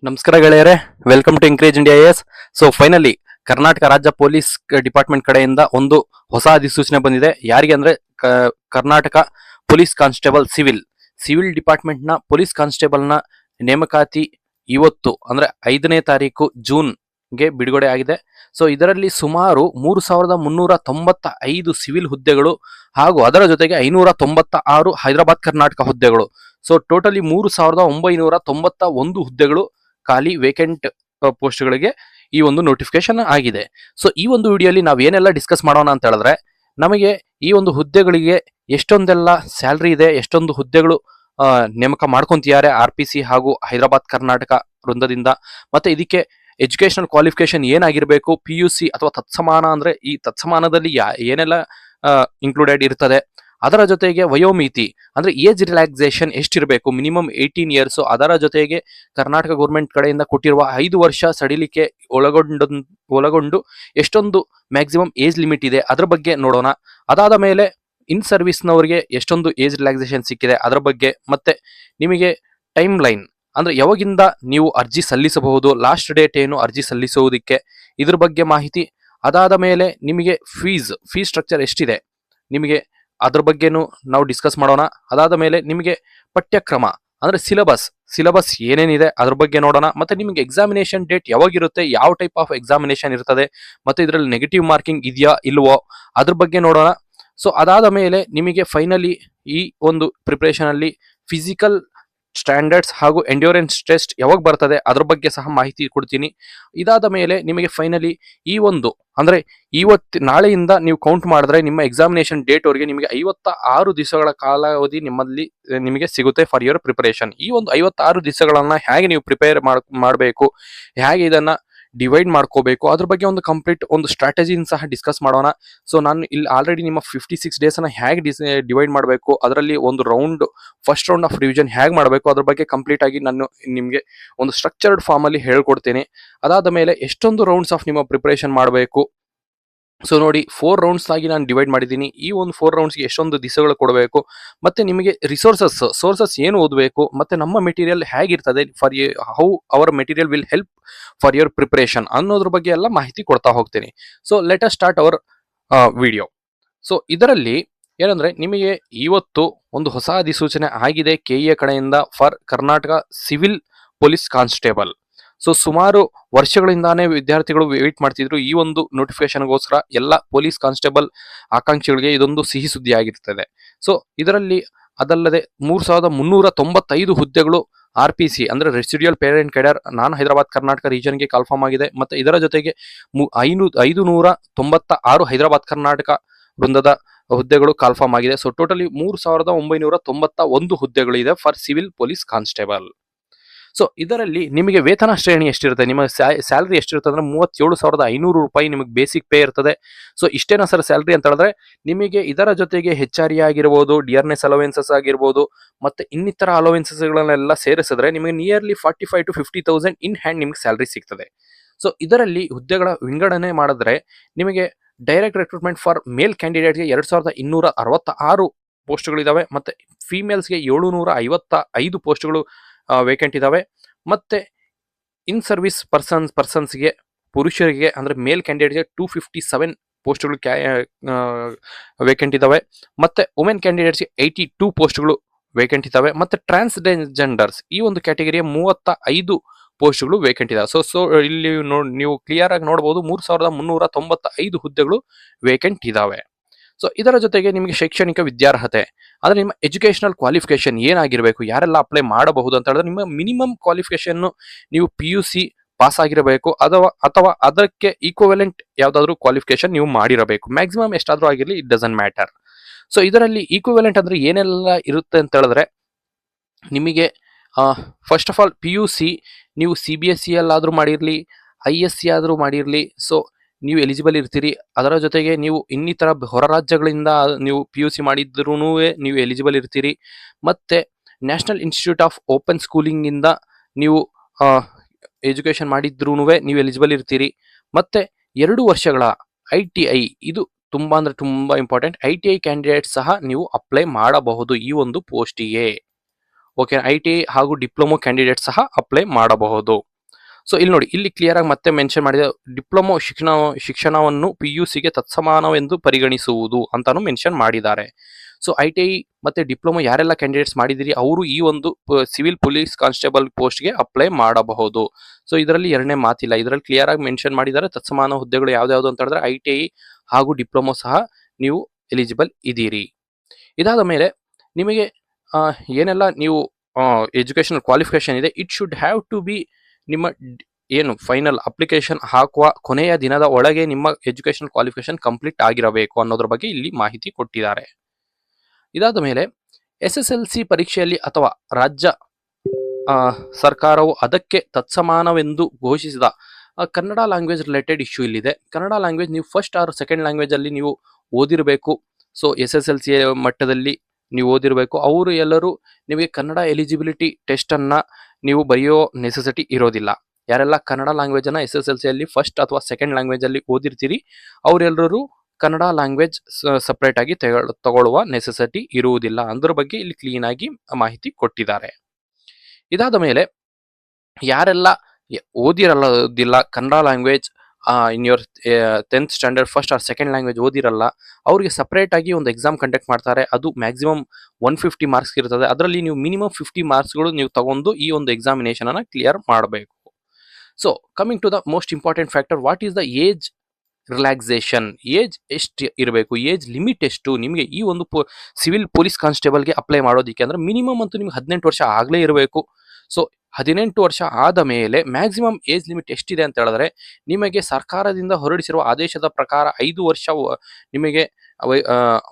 ನಮಸ್ಕಾರ ಗೆಳೆಯರೆ, welcome to encourage India S. So finally Karnataka ರಾಜ್ಯ ಪೊಲೀಸ್ ಡಿಪಾರ್ಟ್ಮೆಂಟ್ ಕಡೆಯಿಂದ ಒಂದು ಹೊಸ ಅಧಿಸೂಚನೆ ಬಂದಿದೆ. ಯಾರಿಗೆ ಅಂದ್ರೆ Karnataka police constable civil department ನ ಪೊಲೀಸ್ ಕಾನ್ಸ್ಟೇಬಲ್ ನ ನೇಮಕಾತಿ ಇವತ್ತು ಅಂದ್ರೆ 5ನೇ ತಾರೀಕು ಜೂನ್ ಗೆ ಬಿಡುಗಡೆ ಆಗಿದೆ. ಸೊ ಇದರಲ್ಲಿ ಸುಮಾರು 3,395 ಸಿವಿಲ್ ಹುದ್ದೆಗಳು ಹಾಗೂ ಅದರ ಜೊತೆಗೆ 596 ಹೈದರಾಬಾದ್ ಕರ್ನಾಟಕ ಹುದ್ದೆಗಳು. ಸೊ ಟೋಟಲಿ 3,991 ಹುದ್ದೆಗಳು ಖಾಲಿ ವೇಕೆಂಟ್ ಪೋಸ್ಟ್ಗಳಿಗೆ ಈ ಒಂದು ನೋಟಿಫಿಕೇಶನ್ ಆಗಿದೆ. ಸೊ ಈ ಒಂದು ವಿಡಿಯೋಲಿ ನಾವು ಏನೆಲ್ಲ ಡಿಸ್ಕಸ್ ಮಾಡೋಣ ಅಂತ ಹೇಳಿದ್ರೆ, ನಮಗೆ ಈ ಒಂದು ಹುದ್ದೆಗಳಿಗೆ ಎಷ್ಟೊಂದೆಲ್ಲ ಸ್ಯಾಲ್ರಿ ಇದೆ, ಎಷ್ಟೊಂದು ಹುದ್ದೆಗಳು ನೇಮಕ ಮಾಡ್ಕೊಂತಿದ್ದಾರೆ RPC ಹಾಗೂ ಹೈದರಾಬಾದ್ ಕರ್ನಾಟಕ ವೃಂದದಿಂದ, ಮತ್ತೆ ಇದಕ್ಕೆ ಎಜುಕೇಶನಲ್ ಕ್ವಾಲಿಫಿಕೇಶನ್ ಏನಾಗಿರ್ಬೇಕು, PUC ಅಥವಾ ತತ್ಸಮಾನ ಅಂದ್ರೆ ಈ ತತ್ಸಮಾನದಲ್ಲಿ ಏನೆಲ್ಲ ಇನ್ಕ್ಲೂಡೆಡ್ ಇರ್ತದೆ, ಅದರ ಜೊತೆಗೆ ವಯೋಮಿತಿ ಅಂದ್ರೆ ಏಜ್ ರಿಲ್ಯಾಕ್ಸೇಷನ್ ಎಷ್ಟಿರಬೇಕು, ಮಿನಿಮಮ್ 18 ಇಯರ್ಸ್, ಅದರ ಜೊತೆಗೆ ಕರ್ನಾಟಕ ಗೌರ್ಮೆಂಟ್ ಕಡೆಯಿಂದ ಕೊಟ್ಟಿರುವ 5 ವರ್ಷ ಸಡಿಲಿಕೆ ಒಳಗೊಂಡು ಎಷ್ಟೊಂದು ಮ್ಯಾಕ್ಸಿಮಮ್ ಏಜ್ ಲಿಮಿಟ್ ಇದೆ ಅದ್ರ ಬಗ್ಗೆ ನೋಡೋಣ. ಅದಾದ ಮೇಲೆ ಇನ್ ಸರ್ವಿಸ್ನವರಿಗೆ ಎಷ್ಟೊಂದು ಏಜ್ ರಿಲ್ಯಾಕ್ಸೇಷನ್ ಸಿಕ್ಕಿದೆ ಅದರ ಬಗ್ಗೆ, ಮತ್ತೆ ನಿಮಗೆ ಟೈಮ್ ಲೈನ್ ಅಂದ್ರೆ ಯಾವಾಗಿಂದ ನೀವು ಅರ್ಜಿ ಸಲ್ಲಿಸಬಹುದು, ಲಾಸ್ಟ್ ಡೇಟ್ ಏನು ಅರ್ಜಿ ಸಲ್ಲಿಸುವುದಕ್ಕೆ, ಇದ್ರ ಬಗ್ಗೆ ಮಾಹಿತಿ. ಅದಾದ ಮೇಲೆ ನಿಮಗೆ ಫೀಸ್ ಸ್ಟ್ರಕ್ಚರ್ ಎಷ್ಟಿದೆ ನಿಮಗೆ ಅದ್ರ ಬಗ್ಗೆನೂ ನಾವು ಡಿಸ್ಕಸ್ ಮಾಡೋಣ. ಅದಾದ ಮೇಲೆ ನಿಮಗೆ ಪಠ್ಯಕ್ರಮ ಅಂದ್ರೆ ಸಿಲೆಬಸ್ ಏನೇನಿದೆ ಅದ್ರ ಬಗ್ಗೆ ನೋಡೋಣ. ಮತ್ತೆ ನಿಮಗೆ ಎಕ್ಸಾಮಿನೇಷನ್ ಡೇಟ್ ಯಾವಾಗಿರುತ್ತೆ, ಯಾವ ಟೈಪ್ ಆಫ್ ಎಕ್ಸಾಮಿನೇಷನ್ ಇರ್ತದೆ, ಮತ್ತೆ ಇದರಲ್ಲಿ ನೆಗೆಟಿವ್ ಮಾರ್ಕಿಂಗ್ ಇದೆಯಾ ಇಲ್ವೋ ಅದ್ರ ಬಗ್ಗೆ ನೋಡೋಣ. ಸೊ ಅದಾದ ಮೇಲೆ ನಿಮಗೆ ಫೈನಲಿ ಈ ಒಂದು ಪ್ರಿಪರೇಷನ್ ಅಲ್ಲಿ ಫಿಸಿಕಲ್ ಸ್ಟ್ಯಾಂಡರ್ಡ್ಸ್ ಹಾಗೂ ಎಂಡ್ಯೂರೆನ್ಸ್ ಟೆಸ್ಟ್ ಯಾವಾಗ ಬರ್ತದೆ ಅದ್ರ ಬಗ್ಗೆ ಸಹ ಮಾಹಿತಿ ಕೊಡ್ತೀನಿ. ಇದಾದ ಮೇಲೆ ನಿಮಗೆ ಫೈನಲಿ ಈ ಒಂದು ಅಂದ್ರೆ ನಾಳೆಯಿಂದ ನೀವು ಕೌಂಟ್ ಮಾಡಿದ್ರೆ ನಿಮ್ಮ ಎಕ್ಸಾಮಿನೇಷನ್ ಡೇಟ್ ವರೆಗೆ ನಿಮಗೆ 56 ದಿವಸಗಳ ಕಾಲಾವಧಿ ನಿಮಗೆ ಸಿಗುತ್ತೆ ಫಾರ್ ಯುವರ್ ಪ್ರಿಪರೇಷನ್. ಈ ಒಂದು 56 ದಿವಸಗಳನ್ನ ಹೇಗೆ ನೀವು ಪ್ರಿಪೇರ್ ಮಾಡಬೇಕು, ಹೇಗೆ ಇದನ್ನ ಡಿವೈಡ್ ಮಾಡ್ಕೋಬೇಕು ಅದ್ರ ಬಗ್ಗೆ ಒಂದು ಕಂಪ್ಲೀಟ್ ಒಂದು ಸ್ಟ್ರಾಟಜಿನ ಸಹ ಡಿಸ್ಕಸ್ ಮಾಡೋಣ. ಸೊ ನಾನು ಇಲ್ಲಿ ಆಲ್ರೆಡಿ ನಿಮ್ಮ 56 ಡೇಸ್ ಅನ್ನ ಹೇಗೆ ಡಿವೈಡ್ ಮಾಡಬೇಕು, ಅದರಲ್ಲಿ ಒಂದು ಫಸ್ಟ್ ರೌಂಡ್ ಆಫ್ ರಿವಿಷನ್ ಹೇಗೆ ಮಾಡಬೇಕು ಅದ್ರ ಬಗ್ಗೆ ಕಂಪ್ಲೀಟ್ ಆಗಿ ನಾನು ನಿಮಗೆ ಒಂದು ಸ್ಟ್ರಕ್ಚರ್ಡ್ ಫಾರ್ಮ್ ಅಲ್ಲಿ ಹೇಳ್ಕೊಡ್ತೇನೆ. ಅದಾದ ಮೇಲೆ ಎಷ್ಟೊಂದು ರೌಂಡ್ಸ್ ಆಫ್ ನಿಮ್ಮ ಪ್ರಿಪರೇಷನ್ ಮಾಡಬೇಕು. ಸೊ ನೋಡಿ 4 ರೌಂಡ್ಸ್ ಆಗಿ ನಾನು ಡಿವೈಡ್ ಮಾಡಿದ್ದೀನಿ. ಈ ಒಂದು 4 ರೌಂಡ್ಸ್ಗೆ ಎಷ್ಟೊಂದು ದಿವಸಗಳು ಕೊಡಬೇಕು, ಮತ್ತೆ ನಿಮಗೆ ಸೋರ್ಸಸ್ ಏನು ಓದಬೇಕು, ಮತ್ತೆ ನಮ್ಮ ಮೆಟೀರಿಯಲ್ ಹೇಗಿರ್ತದೆ how our material will help for your preparation ಅನ್ನೋದ್ರ ಬಗ್ಗೆ ಎಲ್ಲ ಮಾಹಿತಿ ಕೊಡ್ತಾ ಹೋಗ್ತೀನಿ. So let us start hour video. So ಇದರಲ್ಲಿ ಏನಂದ್ರೆ ನಿಮಗೆ ಇವತ್ತು ಒಂದು ಹೊಸ ಅಧಿಸೂಚನೆ ಆಗಿದೆ KE ಕಡೆಯಿಂದ for Karnataka civil police constable. So ಸುಮಾರು ವರ್ಷಗಳಿಂದಾನೇ ವಿದ್ಯಾರ್ಥಿಗಳು ವೇಟ್ ಮಾಡ್ತಿದ್ರು ಈ ಒಂದು ನೋಟಿಫಿಕೇಶನ್ಗೋಸ್ಕರ. ಎಲ್ಲ ಪೊಲೀಸ್ ಕಾನ್ಸ್ಟೇಬಲ್ ಆಕಾಂಕ್ಷಿಗಳಿಗೆ ಇದೊಂದು ಸಿಹಿ ಸುದ್ದಿ ಆಗಿರ್ತದೆ. ಸೊ ಇದರಲ್ಲಿ ಅದಲ್ಲದೆ 3,395 ಹುದ್ದೆಗಳು RPC ಅಂದ್ರೆ residual parent cadre Hyderabad Karnataka ರೀಜನ್ಗೆ ಕಾಲ್ಫಾರ್ಮ್ ಆಗಿದೆ. ಮತ್ತೆ ಇದರ ಜೊತೆಗೆ 596 ಹೈದರಾಬಾದ್ ಕರ್ನಾಟಕ ವೃಂದದ ಹುದ್ದೆಗಳು ಕಾಲ್ಫಾರ್ಮ್ ಆಗಿದೆ. ಸೊ ಟೋಟಲಿ 3,991 ಹುದ್ದೆಗಳು ಇದೆ for civil police constable. So ಇದರಲ್ಲಿ ನಿಮಗೆ ವೇತನ ಶ್ರೇಣಿ ಎಷ್ಟಿರುತ್ತೆ, ನಿಮ್ಮ ಸ್ಯಾಲರಿ ಎಷ್ಟಿರುತ್ತೆ ಅಂದ್ರೆ 37,500 ರೂಪಾಯಿ ನಿಮಗೆ ಬೇಸಿಕ್ ಪೇ ಇರ್ತದೆ. ಸೊ ಇಷ್ಟೇನಾ ಸರ್ ಸ್ಯಾಲರಿ ಅಂತ ಹೇಳಿದ್ರೆ, ನಿಮಗೆ ಇದರ ಜೊತೆಗೆ HRE ಆಗಿರ್ಬೋದು, ಡಿಯರ್ನೆಸ್ ಅಲೋವೆನ್ಸಸ್ ಆಗಿರ್ಬೋದು, ಮತ್ತೆ ಇನ್ನಿತರ ಅಲೋವೆನ್ಸಸ್ ಗಳನ್ನೆಲ್ಲ ಸೇರಿಸಿದ್ರೆ ನಿಮಗೆ ನಿಯರ್ಲಿ 45,000 to 50,000 ಇನ್ ಹ್ಯಾಂಡ್ ನಿಮ್ಗೆ ಸ್ಯಾಲರಿ ಸಿಗ್ತದೆ. ಸೊ ಇದರಲ್ಲಿ ಹುದ್ದೆಗಳ ವಿಂಗಡಣೆ ಮಾಡಿದ್ರೆ ನಿಮಗೆ ಡೈರೆಕ್ಟ್ ರಿಕ್ರೂಟ್ಮೆಂಟ್ ಫಾರ್ ಮೇಲ್ ಕ್ಯಾಂಡಿಡೇಟ್ಗೆ 2,266 ಪೋಸ್ಟ್ಗಳಿದಾವೆ, ಮತ್ತೆ ಫಿಮೇಲ್ಸ್ಗೆ 755 ಪೋಸ್ಟ್ಗಳು ವೇಕೆಂಟ್ ಇದಾವೆ. ಮತ್ತೆ ಇನ್ ಸರ್ವಿಸ್ ಪರ್ಸನ್ಸ್ಗೆ ಪುರುಷರಿಗೆ ಅಂದ್ರೆ ಮೇಲ್ ಕ್ಯಾಂಡಿಡೇಟ್ಗೆ 257 ಪೋಸ್ಟ್ಗಳು ವೇಕೆಂಟ್ ಇದಾವೆ. ಮತ್ತೆ ವುಮೆನ್ ಕ್ಯಾಂಡಿಡೇಟ್ಸ್ಗೆ 82 ಪೋಸ್ಟ್ಗಳು ವೇಕೆಂಟ್ ಇದಾವೆ. ಮತ್ತೆ ಟ್ರಾನ್ಸ್ಜೆಂಡರ್ಸ್ ಈ ಒಂದು ಕ್ಯಾಟಗರಿಯ 35 ಪೋಸ್ಟ್ಗಳು ವೇಕೆಂಟ್ ಇದಾವೆ. ಸೊ ಇಲ್ಲಿ ನೀವು ಕ್ಲಿಯರ್ ಆಗಿ ನೋಡಬಹುದು 3,395 ಹುದ್ದೆಗಳು ವೇಕೆಂಟ್ ಇದಾವೆ. ಸೊ ಇದರ ಜೊತೆಗೆ ನಿಮಗೆ ಶೈಕ್ಷಣಿಕ ವಿದ್ಯಾರ್ಹತೆ ಅಂದ್ರೆ ನಿಮ್ಮ ಎಜುಕೇಶನಲ್ ಕ್ವಾಲಿಫಿಕೇಶನ್ ಏನಾಗಿರಬೇಕು, ಯಾರೆಲ್ಲ ಅಪ್ಲೈ ಮಾಡಬಹುದು ಅಂತ ಹೇಳಿದ್ರೆ ನಿಮ್ಮ ಮಿನಿಮಮ್ ಕ್ವಾಲಿಫಿಕೇಶನ್ ನೀವು PUC ಪಾಸ್ ಆಗಿರಬೇಕು, ಅಥವಾ ಅದಕ್ಕೆ ಈಕ್ವಲೆಂಟ್ ಯಾವ್ದಾದ್ರು ಕ್ವಾಲಿಫಿಕೇಶನ್ ನೀವು ಮಾಡಿರಬೇಕು. ಮ್ಯಾಕ್ಸಿಮಮ್ ಎಷ್ಟಾದ್ರೂ ಆಗಿರಲಿ, ಇಟ್ ಡಸಂಟ್ ಮ್ಯಾಟರ್. ಸೊ ಇದರಲ್ಲಿ ಈಕ್ವಲೆಂಟ್ ಅಂದ್ರೆ ಏನೆಲ್ಲ ಇರುತ್ತೆ ಅಂತ ಹೇಳಿದ್ರೆ, ನಿಮಗೆ ಫಸ್ಟ್ ಆಫ್ ಆಲ್ PUC ನೀವು CBSE ಅಲ್ಲಾದ್ರೂ ಮಾಡಿರ್ಲಿ, ISC ಆದ್ರೂ ಮಾಡಿರ್ಲಿ, ಸೊ ನೀವು ಎಲಿಜಿಬಲ್ ಇರ್ತೀರಿ. ಅದರ ಜೊತೆಗೆ ನೀವು ಇನ್ನಿತರ ಹೊರ ರಾಜ್ಯಗಳಿಂದ ನೀವು PUC ಮಾಡಿದ್ರೂ ನೀವು ಎಲಿಜಿಬಲ್ ಇರ್ತೀರಿ. ಮತ್ತೆ national institute of open schooling ಇಂದ ನೀವು ಎಜುಕೇಶನ್ ಮಾಡಿದ್ರೂ ನೀವು ಎಲಿಜಿಬಲ್ ಇರ್ತೀರಿ. ಮತ್ತೆ 2 ವರ್ಷಗಳ ITI, ಇದು ತುಂಬಾ ಇಂಪಾರ್ಟೆಂಟ್. ITI ಕ್ಯಾಂಡಿಡೇಟ್ ಸಹ ನೀವು ಅಪ್ಲೈ ಮಾಡಬಹುದು ಈ ಒಂದು ಪೋಸ್ಟಿಗೆ. ಓಕೆ, ITI ಹಾಗೂ ಡಿಪ್ಲೊಮೊ ಕ್ಯಾಂಡಿಡೇಟ್ ಸಹ ಅಪ್ಲೈ ಮಾಡಬಹುದು. ಸೊ ಇಲ್ಲಿ ನೋಡಿ, ಇಲ್ಲಿ ಕ್ಲಿಯರ್ ಆಗಿ ಮತ್ತೆ ಮೆನ್ಷನ್ ಮಾಡಿದೆ, ಡಿಪ್ಲೊಮೊ ಶಿಕ್ಷಣವನ್ನು PUCಗೆ ತತ್ಸಮಾನವೆಂದು ಪರಿಗಣಿಸುವುದು ಅಂತಾನು ಮೆನ್ಷನ್ ಮಾಡಿದ್ದಾರೆ. ಸೊ ITI ಮತ್ತೆ ಡಿಪ್ಲೊಮೊ ಯಾರೆಲ್ಲ ಕ್ಯಾಂಡಿಡೇಟ್ಸ್ ಮಾಡಿದಿರಿ ಅವರು ಈ ಒಂದು ಸಿವಿಲ್ ಪೊಲೀಸ್ ಕಾನ್ಸ್ಟೇಬಲ್ ಪೋಸ್ಟ್ಗೆ ಅಪ್ಲೈ ಮಾಡಬಹುದು. ಸೊ ಇದರಲ್ಲಿ ಎರಡನೇ ಮಾತಿಲ್ಲ, ಇದರಲ್ಲಿ ಕ್ಲಿಯರ್ ಆಗಿ ಮೆನ್ಷನ್ ಮಾಡಿದ್ದಾರೆ ತತ್ಸಮಾನ ಹುದ್ದೆಗಳು ಯಾವ್ದಾವ್ದು ಅಂತ ಹೇಳಿದ್ರೆ ITI ಹಾಗೂ ಡಿಪ್ಲೊಮೊ ಸಹ ನೀವು ಎಲಿಜಿಬಲ್ ಇದೀರಿ. ಇದಾದ ಮೇಲೆ ನಿಮಗೆ ಏನೆಲ್ಲ ನೀವು ಎಜುಕೇಶನಲ್ ಕ್ವಾಲಿಫಿಕೇಶನ್ ಇದೆ, it should have to be ನಿಮ್ಮ ಏನು ಫೈನಲ್ ಅಪ್ಲಿಕೇಶನ್ ಹಾಕುವ ಕೊನೆಯ ದಿನದ ಒಳಗೆ ನಿಮ್ಮ ಎಜುಕೇಶನಲ್ ಕ್ವಾಲಿಫಿಕೇಶನ್ ಕಂಪ್ಲೀಟ್ ಆಗಿರಬೇಕು ಅನ್ನೋದ್ರ ಬಗ್ಗೆ ಇಲ್ಲಿ ಮಾಹಿತಿ ಕೊಟ್ಟಿದ್ದಾರೆ. ಇದಾದ ಮೇಲೆ SSLC ಪರೀಕ್ಷೆಯಲ್ಲಿ ಅಥವಾ ರಾಜ್ಯ ಸರ್ಕಾರವು ಅದಕ್ಕೆ ತತ್ಸಮಾನವೆಂದು ಘೋಷಿಸಿದ ಕನ್ನಡ ಲ್ಯಾಂಗ್ವೇಜ್ ರಿಲೇಟೆಡ್ ಇಶ್ಯೂ ಇಲ್ಲಿದೆ. ಕನ್ನಡ ಲ್ಯಾಂಗ್ವೇಜ್ ನೀವು ಫಸ್ಟ್ ಆರ್ ಸೆಕೆಂಡ್ ಲ್ಯಾಂಗ್ವೇಜ್ ಅಲ್ಲಿ ನೀವು ಓದಿರಬೇಕು. ಸೊ SSLC ಮಟ್ಟದಲ್ಲಿ ನೀವು ಓದಿರಬೇಕು. ಅವರು ಎಲ್ಲರೂ ನಿಮಗೆ ಕನ್ನಡ ಎಲಿಜಿಬಿಲಿಟಿ ಟೆಸ್ಟ್ ಅನ್ನ ನೀವು ಬರೆಯೋ ನೆಸೆಸಿಟಿ ಇರೋದಿಲ್ಲ. ಯಾರೆಲ್ಲ ಕನ್ನಡ ಲ್ಯಾಂಗ್ವೇಜ್ ಅನ್ನ SSLC ಅಲ್ಲಿ ಫಸ್ಟ್ ಅಥವಾ ಸೆಕೆಂಡ್ ಲ್ಯಾಂಗ್ವೇಜ್ ಅಲ್ಲಿ ಓದಿರ್ತೀರಿ ಅವರೆಲ್ಲರೂ ಕನ್ನಡ ಲ್ಯಾಂಗ್ವೇಜ್ ಸಪರೇಟ್ ಆಗಿ ತಗೊಳ್ಳುವ ನೆಸೆಸಿಟಿ ಇರುವುದಿಲ್ಲ. ಅದ್ರ ಬಗ್ಗೆ ಇಲ್ಲಿ ಕ್ಲೀನ್ ಆಗಿ ಮಾಹಿತಿ ಕೊಟ್ಟಿದ್ದಾರೆ. ಇದಾದ ಮೇಲೆ ಯಾರೆಲ್ಲ ಓದಿರಲ್ಲ Kannada language in your 10th standard first or second language ಓದಿರಲ್ಲ, ಅವ್ರಿಗೆ ಸಪರೇಟ್ ಆಗಿ ಒಂದು ಎಕ್ಸಾಮ್ ಕಂಡಕ್ಟ್ ಮಾಡ್ತಾರೆ. ಅದು ಮ್ಯಾಕ್ಸಿಮಮ್ 150 ಮಾರ್ಕ್ಸ್ ಇರ್ತದೆ. ಅದರಲ್ಲಿ ನೀವು ಮಿನಿಮಮ್ 50 ಮಾರ್ಕ್ಸ್ಗಳು ನೀವು ತಗೊಂಡು ಈ ಒಂದು ಎಕ್ಸಾಮಿನೇಷನ್ ಅನ್ನ ಕ್ಲಿಯರ್ ಮಾಡಬೇಕು. So coming to the most important factor, what is the age relaxation? Age ಎಷ್ಟು ಇರಬೇಕು, ಏಜ್ ಲಿಮಿಟ್ ಎಷ್ಟು ನಿಮಗೆ ಈ ಒಂದು ಸಿವಿಲ್ ಪೊಲೀಸ್ ಕಾನ್ಸ್ಟೇಬಲ್ಗೆ ಅಪ್ಲೈ ಮಾಡೋದಕ್ಕೆ ಅಂದ್ರೆ ಮಿನಿಮಮ್ ಅಂತೂ ನಿಮ್ಗೆ 18 ವರ್ಷ ಆಗಲೇ ಇರಬೇಕು. ಸೊ 18 ವರ್ಷ ಆದ ಮೇಲೆ ಮ್ಯಾಕ್ಸಿಮಮ್ ಏಜ್ ಲಿಮಿಟ್ ಎಷ್ಟಿದೆ ಅಂತ ಹೇಳಿದ್ರೆ, ನಿಮಗೆ ಸರ್ಕಾರದಿಂದ ಹೊರಡಿಸಿರುವ ಆದೇಶದ ಪ್ರಕಾರ 5 ವರ್ಷ ನಿಮಗೆ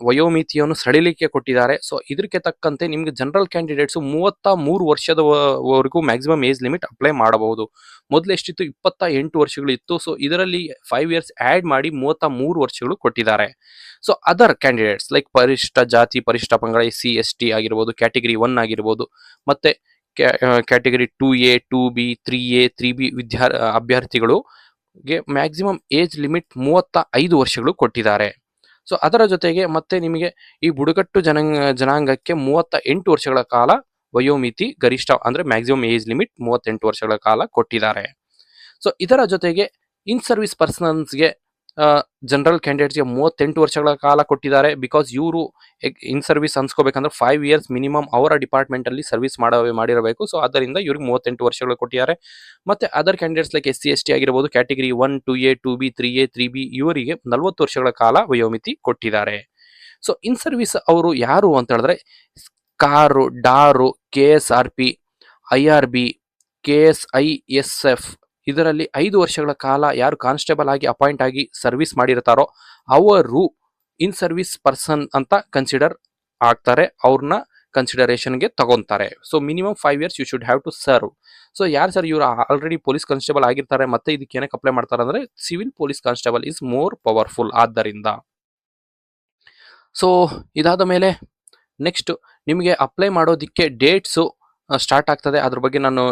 ವಯೋಮಿತಿಯನ್ನು ಸಡಿಲಿಕೆ ಕೊಟ್ಟಿದ್ದಾರೆ. ಸೊ ಇದಕ್ಕೆ ತಕ್ಕಂತೆ ನಿಮಗೆ ಜನರಲ್ ಕ್ಯಾಂಡಿಡೇಟ್ಸ್ 33 ವರ್ಷದವರೆಗೂ ಮ್ಯಾಕ್ಸಿಮಮ್ ಏಜ್ ಲಿಮಿಟ್ ಅಪ್ಲೈ ಮಾಡಬಹುದು. ಮೊದಲು ಎಷ್ಟಿತ್ತು, 28 ವರ್ಷಗಳು ಇತ್ತು. ಸೊ ಇದರಲ್ಲಿ 5 ಇಯರ್ಸ್ ಆಡ್ ಮಾಡಿ 33 ವರ್ಷಗಳು ಕೊಟ್ಟಿದ್ದಾರೆ. ಸೊ ಅದರ್ ಕ್ಯಾಂಡಿಡೇಟ್ಸ್ ಲೈಕ್ ಪರಿಶಿಷ್ಟ ಜಾತಿ, ಪರಿಶಿಷ್ಟ ಪಂಗಡ, SC ST ಆಗಿರ್ಬೋದು, ಕ್ಯಾಟಗರಿ 1 ಆಗಿರ್ಬೋದು, ಮತ್ತೆ category 2A 2B 3A 3B ಅಭ್ಯರ್ಥಿಗಳಿಗೆ ಮ್ಯಾಕ್ಸಿಮಮ್ ಏಜ್ ಲಿಮಿಟ್ 35 ವರ್ಷಗಳು ಕೊಟ್ಟಿದ್ದಾರೆ. ಸೊ ಅದರ ಜೊತೆಗೆ ಮತ್ತೆ ನಿಮಗೆ ಈ ಬುಡಕಟ್ಟು ಜನಾಂಗಕ್ಕೆ 38 ವರ್ಷಗಳ ಕಾಲ ವಯೋಮಿತಿ ಗರಿಷ್ಠ ಅಂದ್ರೆ ಮ್ಯಾಕ್ಸಿಮಮ್ ಏಜ್ ಲಿಮಿಟ್ 38 ವರ್ಷಗಳ ಕಾಲ ಕೊಟ್ಟಿದ್ದಾರೆ. ಸೊ ಇದರ ಜೊತೆಗೆ ಇನ್ ಸರ್ವಿಸ್ ಪರ್ಸನ್ಸ್ಗೆ ಜನರಲ್ ಕ್ಯಾಂಡಿಡೇಟ್ಸ್ಗೆ 38 ವರ್ಷಗಳ ಕಾಲ ಕೊಟ್ಟಿದ್ದಾರೆ. ಬಿಕಾಸ್ ಇವರು ಇನ್ ಸರ್ವಿಸ್ ಅನ್ಸ್ಕೋಬೇಕಂದ್ರೆ 5 ಇಯರ್ಸ್ ಮಿನಿಮಮ್ ಅವರ ಡಿಪಾರ್ಟ್ಮೆಂಟ್ ಅಲ್ಲಿ ಸರ್ವಿಸ್ ಮಾಡಿರಬೇಕು. ಸೊ ಅದರಿಂದ ಇವ್ರಿಗೆ 38 ವರ್ಷಗಳು ಕೊಟ್ಟಿದ್ದಾರೆ. ಮತ್ತೆ other candidates like SC ST ಆಗಿರಬಹುದು, category 1 2A 2B 3A 3B ಇವರಿಗೆ 40 ವರ್ಷಗಳ ಕಾಲ ವಯೋಮಿತಿ ಕೊಟ್ಟಿದ್ದಾರೆ. ಸೊ ಇನ್ ಸರ್ವಿಸ್ ಅವರು ಯಾರು ಅಂತ ಹೇಳಿದ್ರೆ ಕಾರು, ಡಾರು, KSRP, IRB, KSISF ಇದರಲ್ಲಿ 5 ವರ್ಷಗಳ ಕಾಲ ಯಾರು ಕಾನ್ಸ್ಟೇಬಲ್ ಆಗಿ ಅಪಾಯಿಂಟ್ ಆಗಿ ಸರ್ವಿಸ್ ಮಾಡಿರ್ತಾರೋ ಅವರು ಇನ್ ಸರ್ವಿಸ್ ಪರ್ಸನ್ ಅಂತ ಕನ್ಸಿಡರ್ ಆಗ್ತಾರೆ. ಅವ್ರನ್ನ ಕನ್ಸಿಡರೇಷನ್ಗೆ ತಗೊಂತಾರೆ. So minimum 5 years you should have to serve. So ಯಾರು ಸರ್ ಇವರು ಆಲ್ರೆಡಿ ಪೊಲೀಸ್ ಕಾನ್ಸ್ಟೇಬಲ್ ಆಗಿರ್ತಾರೆ ಮತ್ತೆ ಇದಕ್ಕೆ ಏನಕ್ಕೆ ಅಪ್ಲೈ ಮಾಡ್ತಾರೆ ಅಂದ್ರೆ civil police constable is more powerful ಆದ್ದರಿಂದ. ಸೊ ಇದಾದ ಮೇಲೆ ನೆಕ್ಸ್ಟ್ ನಿಮಗೆ ಅಪ್ಲೈ ಮಾಡೋದಿಕ್ಕೆ ಡೇಟ್ಸು ಸ್ಟಾರ್ಟ್ ಆಗ್ತದೆ. ಅದ್ರ ಬಗ್ಗೆ ನಾನು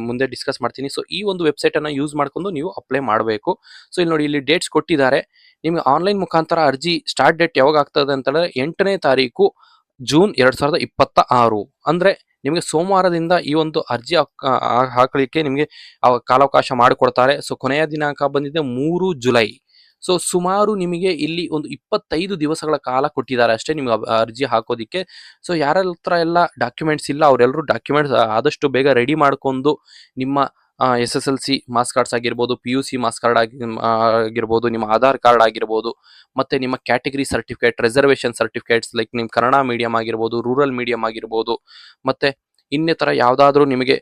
ಮುಂದೆ ಡಿಸ್ಕಸ್ ಮಾಡ್ತೀನಿ. ಸೊ ಈ ಒಂದು ವೆಬ್ಸೈಟ್ ಅನ್ನ ಯೂಸ್ ಮಾಡ್ಕೊಂಡು ನೀವು ಅಪ್ಲೈ ಮಾಡಬೇಕು. ಸೊ ಇಲ್ಲಿ ನೋಡಿ, ಇಲ್ಲಿ ಡೇಟ್ಸ್ ಕೊಟ್ಟಿದ್ದಾರೆ. ನಿಮಗೆ ಆನ್ಲೈನ್ ಮುಖಾಂತರ ಅರ್ಜಿ ಸ್ಟಾರ್ಟ್ ಡೇಟ್ ಯಾವಾಗ ಆಗ್ತದೆ ಅಂತ ಹೇಳಿದ್ರೆ 8ನೇ ತಾರೀಕು ಜೂನ್ 2026 ಅಂದ್ರೆ ನಿಮಗೆ ಸೋಮವಾರದಿಂದ ಈ ಒಂದು ಅರ್ಜಿ ಹಾಕಲಿಕ್ಕೆ ನಿಮಗೆ ಕಾಲಾವಕಾಶ ಮಾಡಿಕೊಡ್ತಾರೆ. ಸೊ ಕೊನೆಯ ದಿನಾಂಕ ಬಂದಿದೆ 3 ಜುಲೈ. ಸೊ ಸುಮಾರು ನಿಮಗೆ ಇಲ್ಲಿ ಒಂದು 25 ದಿವಸಗಳ ಕಾಲ ಕೊಟ್ಟಿದ್ದಾರೆ ಅಷ್ಟೇ ನಿಮ್ಗೆ ಅರ್ಜಿ ಹಾಕೋದಿಕ್ಕೆ. ಸೊ ಯಾರ ಹತ್ರ ಎಲ್ಲ ಡಾಕ್ಯುಮೆಂಟ್ಸ್ ಇಲ್ಲ ಅವರೆಲ್ಲರೂ ಡಾಕ್ಯುಮೆಂಟ್ಸ್ ಆದಷ್ಟು ಬೇಗ ರೆಡಿ ಮಾಡ್ಕೊಂಡು ನಿಮ್ಮ SSLC ಮಾರ್ಕ್ಸ್ ಕಾರ್ಡ್ಸ್ ಆಗಿರ್ಬೋದು, PUC ಮಾರ್ಕ್ಸ್ ಕಾರ್ಡ್ ಆಗಿರ್ಬೋದು, ನಿಮ್ಮ ಆಧಾರ್ ಕಾರ್ಡ್ ಆಗಿರ್ಬೋದು, ಮತ್ತೆ ನಿಮ್ಮ category certificate, reservation certificates like ನಿಮ್ಮ ಕನ್ನಡ ಮೀಡಿಯಂ ಆಗಿರ್ಬೋದು, ರೂರಲ್ ಮೀಡಿಯಂ ಆಗಿರ್ಬೋದು, ಮತ್ತೆ ಇನ್ನಿತರ ಯಾವುದಾದ್ರೂ ನಿಮಗೆ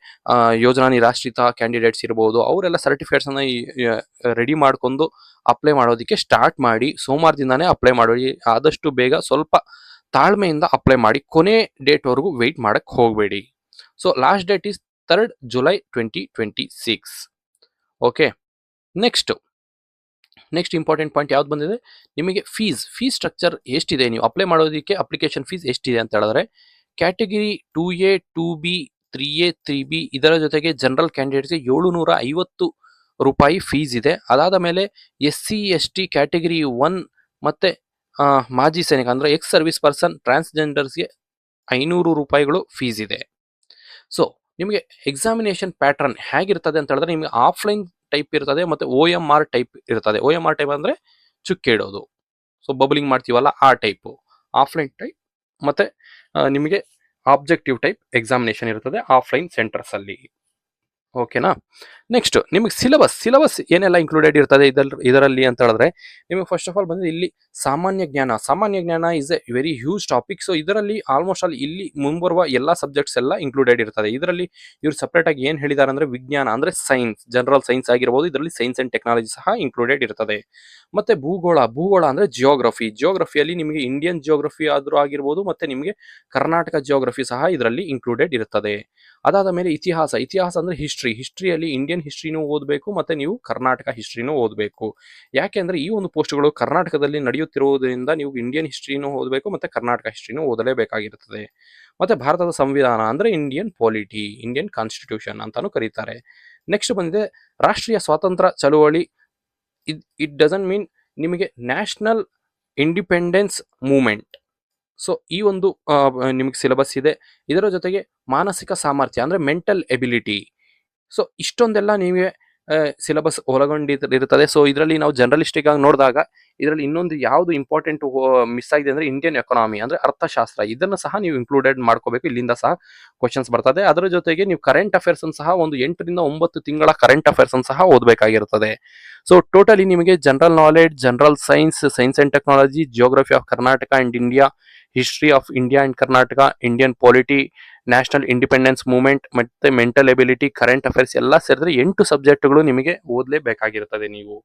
ಯೋಜನಾ ನಿರಾಶ್ರಿತ ಕ್ಯಾಂಡಿಡೇಟ್ಸ್ ಇರ್ಬೋದು, ಅವರೆಲ್ಲ ಸರ್ಟಿಫಿಕೇಟ್ಸ್ ಅನ್ನ ರೆಡಿ ಮಾಡ್ಕೊಂಡು ಅಪ್ಲೈ ಮಾಡೋದಕ್ಕೆ ಸ್ಟಾರ್ಟ್ ಮಾಡಿ. ಸೋಮವಾರದಿಂದಾನೇ ಅಪ್ಲೈ ಮಾಡಿ. ಆದಷ್ಟು ಬೇಗ ಸ್ವಲ್ಪ ತಾಳ್ಮೆಯಿಂದ ಅಪ್ಲೈ ಮಾಡಿ. ಕೊನೆ ಡೇಟ್ ವರೆಗೂ ವೆಯ್ಟ್ ಮಾಡಕ್ ಹೋಗಬೇಡಿ. So last date is 3rd July 2026. Okay, next important point ಯಾವ್ದು ಬಂದಿದೆ, ನಿಮಗೆ ಫೀಸ್ ಸ್ಟ್ರಕ್ಚರ್ ಎಷ್ಟಿದೆ, ನೀವು ಅಪ್ಲೈ ಮಾಡೋದಕ್ಕೆ ಅಪ್ಲಿಕೇಶನ್ ಫೀಸ್ ಎಷ್ಟಿದೆ ಅಂತ ಹೇಳಿದ್ರೆ category 2A 2B 3A 3B ಇದರ ಜೊತೆಗೆ ಜನರಲ್ ಕ್ಯಾಂಡಿಡೇಟ್ಸ್ಗೆ 750 ರೂಪಾಯಿ ಫೀಸ್ ಇದೆ. ಅದಾದ ಮೇಲೆ SC ST ಕ್ಯಾಟಗರಿ 1 ಮತ್ತೆ ಮಾಜಿ ಸೈನಿಕ ಅಂದ್ರೆ ಎಕ್ಸ್ ಸರ್ವಿಸ್ ಪರ್ಸನ್ ಟ್ರಾನ್ಸ್ಜೆಂಡರ್ಸ್ಗೆ 500 ರೂಪಾಯಿಗಳು ಫೀಸ್ ಇದೆ. ಸೊ ನಿಮಗೆ ಎಕ್ಸಾಮಿನೇಷನ್ ಪ್ಯಾಟರ್ನ್ ಹೇಗಿರ್ತದೆ ಅಂತ ಹೇಳಿದ್ರೆ ನಿಮಗೆ ಆಫ್ಲೈನ್ ಟೈಪ್ ಇರ್ತದೆ ಮತ್ತೆ OMR ಟೈಪ್ ಇರ್ತದೆ. OMR ಟೈಪ್ ಅಂದ್ರೆ ಚುಕ್ಕೆ ಇಡೋದು, ಸೊ ಬಬ್ಲಿಂಗ್ ಮಾಡ್ತೀವಲ್ಲ ಆ ಟೈಪು. ಆಫ್ಲೈನ್ ಟೈಪ್ ಮತ್ತೆ ನಿಮಗೆ ಆಬ್ಜೆಕ್ಟಿವ್ ಟೈಪ್ ಎಕ್ಸಾಮಿನೇಷನ್ ಇರ್ತದೆ ಆಫ್ಲೈನ್ ಸೆಂಟರ್ಸ್ ಅಲ್ಲಿ. ಓಕೆನಾ. ನೆಕ್ಸ್ಟ್ ನಿಮಗೆ ಸಿಲೆಬಸ್ ಏನೆಲ್ಲ ಇನ್ಕ್ಲೂಡೆಡ್ ಇರ್ತದೆ ಇದರಲ್ಲಿ ಅಂತ ಹೇಳಿದ್ರೆ ನಿಮಗೆ ಫಸ್ಟ್ ಆಫ್ ಆಲ್ ಬಂದ್ರೆ ಇಲ್ಲಿ ಸಾಮಾನ್ಯ ಜ್ಞಾನ is A very huge topic. So ಇದರಲ್ಲಿ ಆಲ್ಮೋಸ್ಟ್ ಆಲ್ ಇಲ್ಲಿ ಮುಂಬರುವ ಎಲ್ಲಾ ಸಬ್ಜೆಕ್ಟ್ಸ್ ಎಲ್ಲ ಇನ್ಕ್ಲೂಡೆಡ್ ಇರ್ತದೆ. ಇದರಲ್ಲಿ ಇವ್ರು ಸಪರೇಟ್ ಆಗಿ ಏನ್ ಹೇಳಿದ್ದಾರೆ ಅಂದ್ರೆ ವಿಜ್ಞಾನ ಅಂದ್ರೆ ಸೈನ್ಸ್, ಜನರಲ್ ಸೈನ್ಸ್ ಆಗಿರಬಹುದು, ಇದರಲ್ಲಿ ಸೈನ್ಸ್ ಅಂಡ್ ಟೆಕ್ನಾಲಜಿ ಸಹ ಇನ್ಕ್ಲೂಡೆಡ್ ಇರ್ತದೆ. ಮತ್ತೆ ಭೂಗೋಳ ಅಂದ್ರೆ ಜಿಯೋಗ್ರಫಿಯಲ್ಲಿ ನಿಮಗೆ ಇಂಡಿಯನ್ ಜಿಯೋಗ್ರಫಿ ಆದ್ರೂ ಆಗಿರ್ಬೋದು, ಮತ್ತೆ ನಿಮಗೆ ಕರ್ನಾಟಕ ಜಿಯೋಗ್ರಫಿ ಸಹ ಇದರಲ್ಲಿ ಇನ್ಕ್ಲೂಡೆಡ್ ಇರ್ತದೆ. ಅದಾದ ಮೇಲೆ ಇತಿಹಾಸ ಅಂದ್ರೆ ಹಿಸ್ಟ್ರಿಯಲ್ಲಿ ಇಂಡಿಯನ್ ಹಿಸ್ಟ್ರಿನೂ ಓದಬೇಕು ಮತ್ತೆ ನೀವು ಕರ್ನಾಟಕ ಹಿಸ್ಟ್ರಿನೂ ಓದಬೇಕು. ಯಾಕೆಂದ್ರೆ ಈ ಒಂದು ಪೋಸ್ಟ್ಗಳು ಕರ್ನಾಟಕದಲ್ಲಿ ನಡೆಯುತ್ತಿರುವುದರಿಂದ ನೀವು ಇಂಡಿಯನ್ ಹಿಸ್ಟ್ರಿನೂ ಓದಬೇಕು ಮತ್ತೆ ಕರ್ನಾಟಕ ಹಿಸ್ಟ್ರಿನೂ ಓದಲೇಬೇಕಾಗಿರುತ್ತದೆ. ಮತ್ತೆ ಭಾರತದ ಸಂವಿಧಾನ ಅಂದ್ರೆ ಇಂಡಿಯನ್ ಪಾಲಿಟಿ, ಇಂಡಿಯನ್ ಕಾನ್ಸ್ಟಿಟ್ಯೂಷನ್ ಅಂತಾನು ಕರೀತಾರೆ. ನೆಕ್ಸ್ಟ್ ಬಂದಿದೆ ರಾಷ್ಟ್ರೀಯ ಸ್ವಾತಂತ್ರ್ಯ ಚಳುವಳಿ. ಇಟ್ ಡಸಂಟ್ ಮೀನ್ ನಿಮಗೆ ನ್ಯಾಷನಲ್ ಇಂಡಿಪೆಂಡೆನ್ಸ್ ಮೂವ್ಮೆಂಟ್. ಸೊ ಈ ಒಂದು ನಿಮಗೆ ಸಿಲೆಬಸ್ ಇದೆ. ಇದರ ಜೊತೆಗೆ ಮಾನಸಿಕ ಸಾಮರ್ಥ್ಯ ಅಂದ್ರೆ ಮೆಂಟಲ್ ಎಬಿಲಿಟಿ. ಸೊ ಇಷ್ಟೊಂದೆಲ್ಲ ನಿಮಗೆ ಸಿಲೆಬಸ್ ಒಳಗೊಂಡಿರುತ್ತದೆ. ಸೊ ಇದರಲ್ಲಿ ನಾವು ಜನರಲಿಸ್ಟಿಕ್ ಆಗಿ ನೋಡಿದಾಗ ಇದರಲ್ಲಿ ಇನ್ನೊಂದು ಯಾವುದು ಇಂಪಾರ್ಟೆಂಟ್ ಮಿಸ್ ಆಗಿದೆ ಅಂದ್ರೆ ಇಂಡಿಯನ್ ಎಕಾನಮಿ ಅಂದ್ರೆ ಅರ್ಥಶಾಸ್ತ್ರ. ಇದನ್ನು ಸಹ ನೀವು ಇನ್ಕ್ಲೂಡೆಡ್ ಮಾಡ್ಕೋಬೇಕು, ಇಲ್ಲಿಂದ ಸಹ ಕ್ವಶನ್ಸ್ ಬರ್ತದೆ. ಅದರ ಜೊತೆಗೆ ನೀವು ಕರೆಂಟ್ ಅಫೇರ್ಸ್ ಸಹ ಒಂದು 8 ರಿಂದ 9 ತಿಂಗಳ ಕರೆಂಟ್ ಅಫೇರ್ಸ್ ಸಹ ಓದಬೇಕಾಗಿರುತ್ತದೆ. ಸೊ ಟೋಟಲಿ ನಿಮಗೆ general knowledge, general science and technology, geography of Karnataka and India, history of India and Karnataka, Indian polity, national independence movement ಮತ್ತೆ ಮೆಂಟಲ್ ಎಬಿಲಿಟಿ, ಕರೆಂಟ್ ಅಫೇರ್ಸ್ ಎಲ್ಲ ಸೇರಿದ್ರೆ 8 ಸಬ್ಜೆಕ್ಟ್ಗಳು ನಿಮಗೆ ಓದಲೇಬೇಕಾಗಿರುತ್ತದೆ ನೀವು.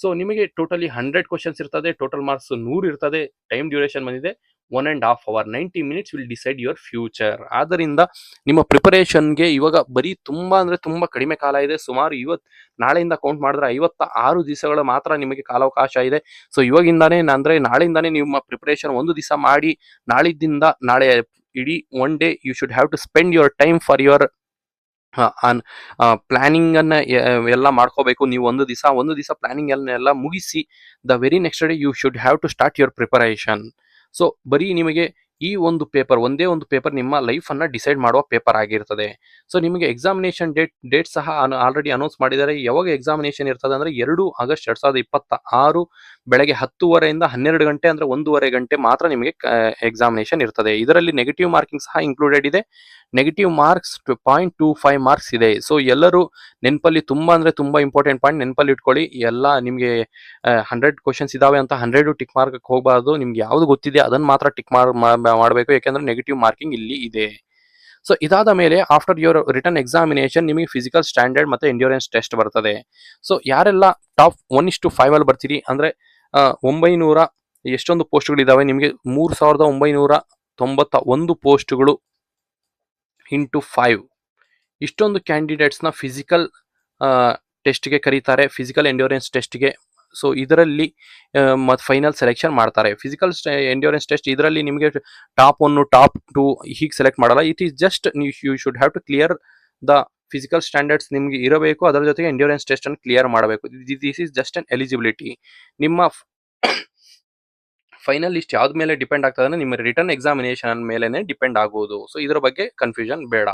ಸೊ ನಿಮಗೆ ಟೋಟಲಿ 100 ಕ್ವಶನ್ಸ್ ಇರ್ತದೆ, ಟೋಟಲ್ ಮಾರ್ಕ್ಸ್ 100 ಇರ್ತದೆ. ಟೈಮ್ ಡ್ಯೂರೇಷನ್ ಬಂದಿದೆ 1.5 hour, 90 minutes will decide your future. ಆದ್ದರಿಂದ ನಿಮ್ಮ ಪ್ರಿಪರೇಷನ್ಗೆ ಇವಾಗ ಬರೀ ತುಂಬಾ ಅಂದ್ರೆ ತುಂಬಾ ಕಡಿಮೆ ಕಾಲ ಇದೆ. ಸುಮಾರು ನಾಳೆಯಿಂದ ಕೌಂಟ್ ಮಾಡಿದ್ರೆ 56 ದಿವಸಗಳ ಮಾತ್ರ ನಿಮಗೆ ಕಾಲಾವಕಾಶ ಇದೆ. ಸೊ ಇವಾಗಿಂದಾನೇ ಅಂದ್ರೆ ನಾಳೆಯಿಂದಾನೇ ನಿಮ್ಮ ಪ್ರಿಪರೇಷನ್ ಒಂದು ದಿವಸ ಮಾಡಿ, ನಾಳೆ ಇಡೀ one day you should have to spend your time for your planning ಅನ್ನ ಎಲ್ಲ ಮಾಡ್ಕೋಬೇಕು. ನೀವು ಒಂದು ದಿವಸ ಪ್ಲಾನಿಂಗ್ ಎಲ್ಲ ಮುಗಿಸಿ the very next day you should have to start your preparation. So ಬರೀ ನಿಮಗೆ ಈ ಒಂದು ಪೇಪರ್, ಒಂದೇ ಒಂದು ಪೇಪರ್ ನಿಮ್ಮ ಲೈಫ್ ಅನ್ನ ಡಿಸೈಡ್ ಮಾಡುವ ಪೇಪರ್ ಆಗಿರ್ತದೆ. ಸೊ ನಿಮಗೆ ಎಕ್ಸಾಮಿನೇಷನ್ ಡೇಟ್ ಸಹ ಆಲ್ರೆಡಿ ಅನೌನ್ಸ್ ಮಾಡಿದ್ದಾರೆ. ಯಾವಾಗ ಎಕ್ಸಾಮಿನೇಷನ್ ಇರ್ತದೆ ಅಂದ್ರೆ 2 ಆಗಸ್ಟ್ 2026 ಬೆಳಗ್ಗೆ 10:30 ರಿಂದ 12 ಗಂಟೆ ಅಂದ್ರೆ 1.5 ಗಂಟೆ ಮಾತ್ರ ನಿಮಗೆ ಎಕ್ಸಾಮಿನೇಷನ್ ಇರ್ತದೆ. ಇದರಲ್ಲಿ ನೆಗೆಟಿವ್ ಮಾರ್ಕಿಂಗ್ ಸಹ ಇನ್ಕ್ಲೂಡೆಡ್ ಇದೆ. ನೆಗೆಟಿವ್ ಮಾರ್ಕ್ಸ್ 0.25 ಮಾರ್ಕ್ಸ್ ಇದೆ. ಸೊ ಎಲ್ಲರೂ ನೆನಪಲ್ಲಿ ತುಂಬಾ ಅಂದ್ರೆ ತುಂಬಾ ಇಂಪಾರ್ಟೆಂಟ್ ಪಾಯಿಂಟ್ ನೆನಪಲ್ಲಿ ಇಟ್ಕೊಳ್ಳಿ. ಎಲ್ಲ ನಿಮಗೆ 100 ಕ್ವಶನ್ಸ್ ಇದಾವೆ ಅಂತ 100 ಟಿಕ್ ಮಾರ್ಕ್ ಹೋಗಬಾರ್ದು. ನಿಮ್ಗೆ ಯಾವ್ದು ಗೊತ್ತಿದೆ ಅದನ್ನ ಮಾತ್ರ ಟಿಕ್ ಮಾಡಬೇಕು, ಯಾಕಂದ್ರೆ ನೆಗೆಟಿವ್ ಮಾರ್ಕಿಂಗ್ ಇಲ್ಲಿ ಇದೆ. ಸೊ ಇದಾದ ಮೇಲೆ ಆಫ್ಟರ್ ಯುವರ್ ರಿಟರ್ನ್ ಎಕ್ಸಾಮಿನೇಷನ್ ನಿಮಗೆ ಫಿಸಿಕಲ್ ಸ್ಟ್ಯಾಂಡರ್ಡ್ ಮತ್ತೆ ಎಂಡ್ಯೂರೆನ್ಸ್ ಟೆಸ್ಟ್ ಬರ್ತದೆ. ಸೊ ಯಾರೆಲ್ಲ ಟಾಪ್ 1:5 ಅಲ್ಲಿ ಬರ್ತೀರಿ ಅಂದ್ರೆ 900 ಎಷ್ಟೊಂದು ಪೋಸ್ಟ್ಗಳು ಇದಾವೆ ನಿಮಗೆ, 3991 ಪೋಸ್ಟ್ಗಳು ಇಂಟು 5. ಇಷ್ಟೊಂದು ಕ್ಯಾಂಡಿಡೇಟ್ಸ್ನ ಫಿಸಿಕಲ್ ಟೆಸ್ಟ್ಗೆ ಕರೀತಾರೆ, ಫಿಸಿಕಲ್ ಎಂಡ್ಯೂರೆನ್ಸ್ ಟೆಸ್ಟ್ಗೆ. ಸೊ ಇದರಲ್ಲಿ ಫೈನಲ್ ಸೆಲೆಕ್ಷನ್ ಮಾಡ್ತಾರೆ. ಫಿಸಿಕಲ್ ಎಂಡ್ಯೂರೆನ್ಸ್ ಟೆಸ್ಟ್ ಇದರಲ್ಲಿ ನಿಮಗೆ ಟಾಪ್ 1 ಟಾಪ್ 2 ಹೀಗೆ ಸೆಲೆಕ್ಟ್ ಮಾಡಲ್ಲ. It is just you should have to clear the physical standards ನಿಮಗೆ ಇರಬೇಕು. ಅದರ ಜೊತೆಗೆ ಎಂಡ್ಯೂರೆನ್ಸ್ ಟೆಸ್ಟ್ ಅನ್ನು ಕ್ಲಿಯರ್ ಮಾಡಬೇಕು. This is just an eligibility. ನಿಮ್ಮ ಫೈನಲ್ ಲಿಸ್ಟ್ ಯಾವ್ದ ಮೇಲೆ ಡಿಪೆಂಡ್ ಆಗ್ತದೆ ಅಂದ್ರೆ ನಿಮ್ಮ ರಿಟರ್ನ್ ಎಕ್ಸಾಮಿನೇಷನ್ ಮೇಲೆನೆ ಡಿಪೆಂಡ್ ಆಗುವುದು. ಸೊ ಇದರ ಬಗ್ಗೆ ಕನ್ಫ್ಯೂಷನ್ ಬೇಡ.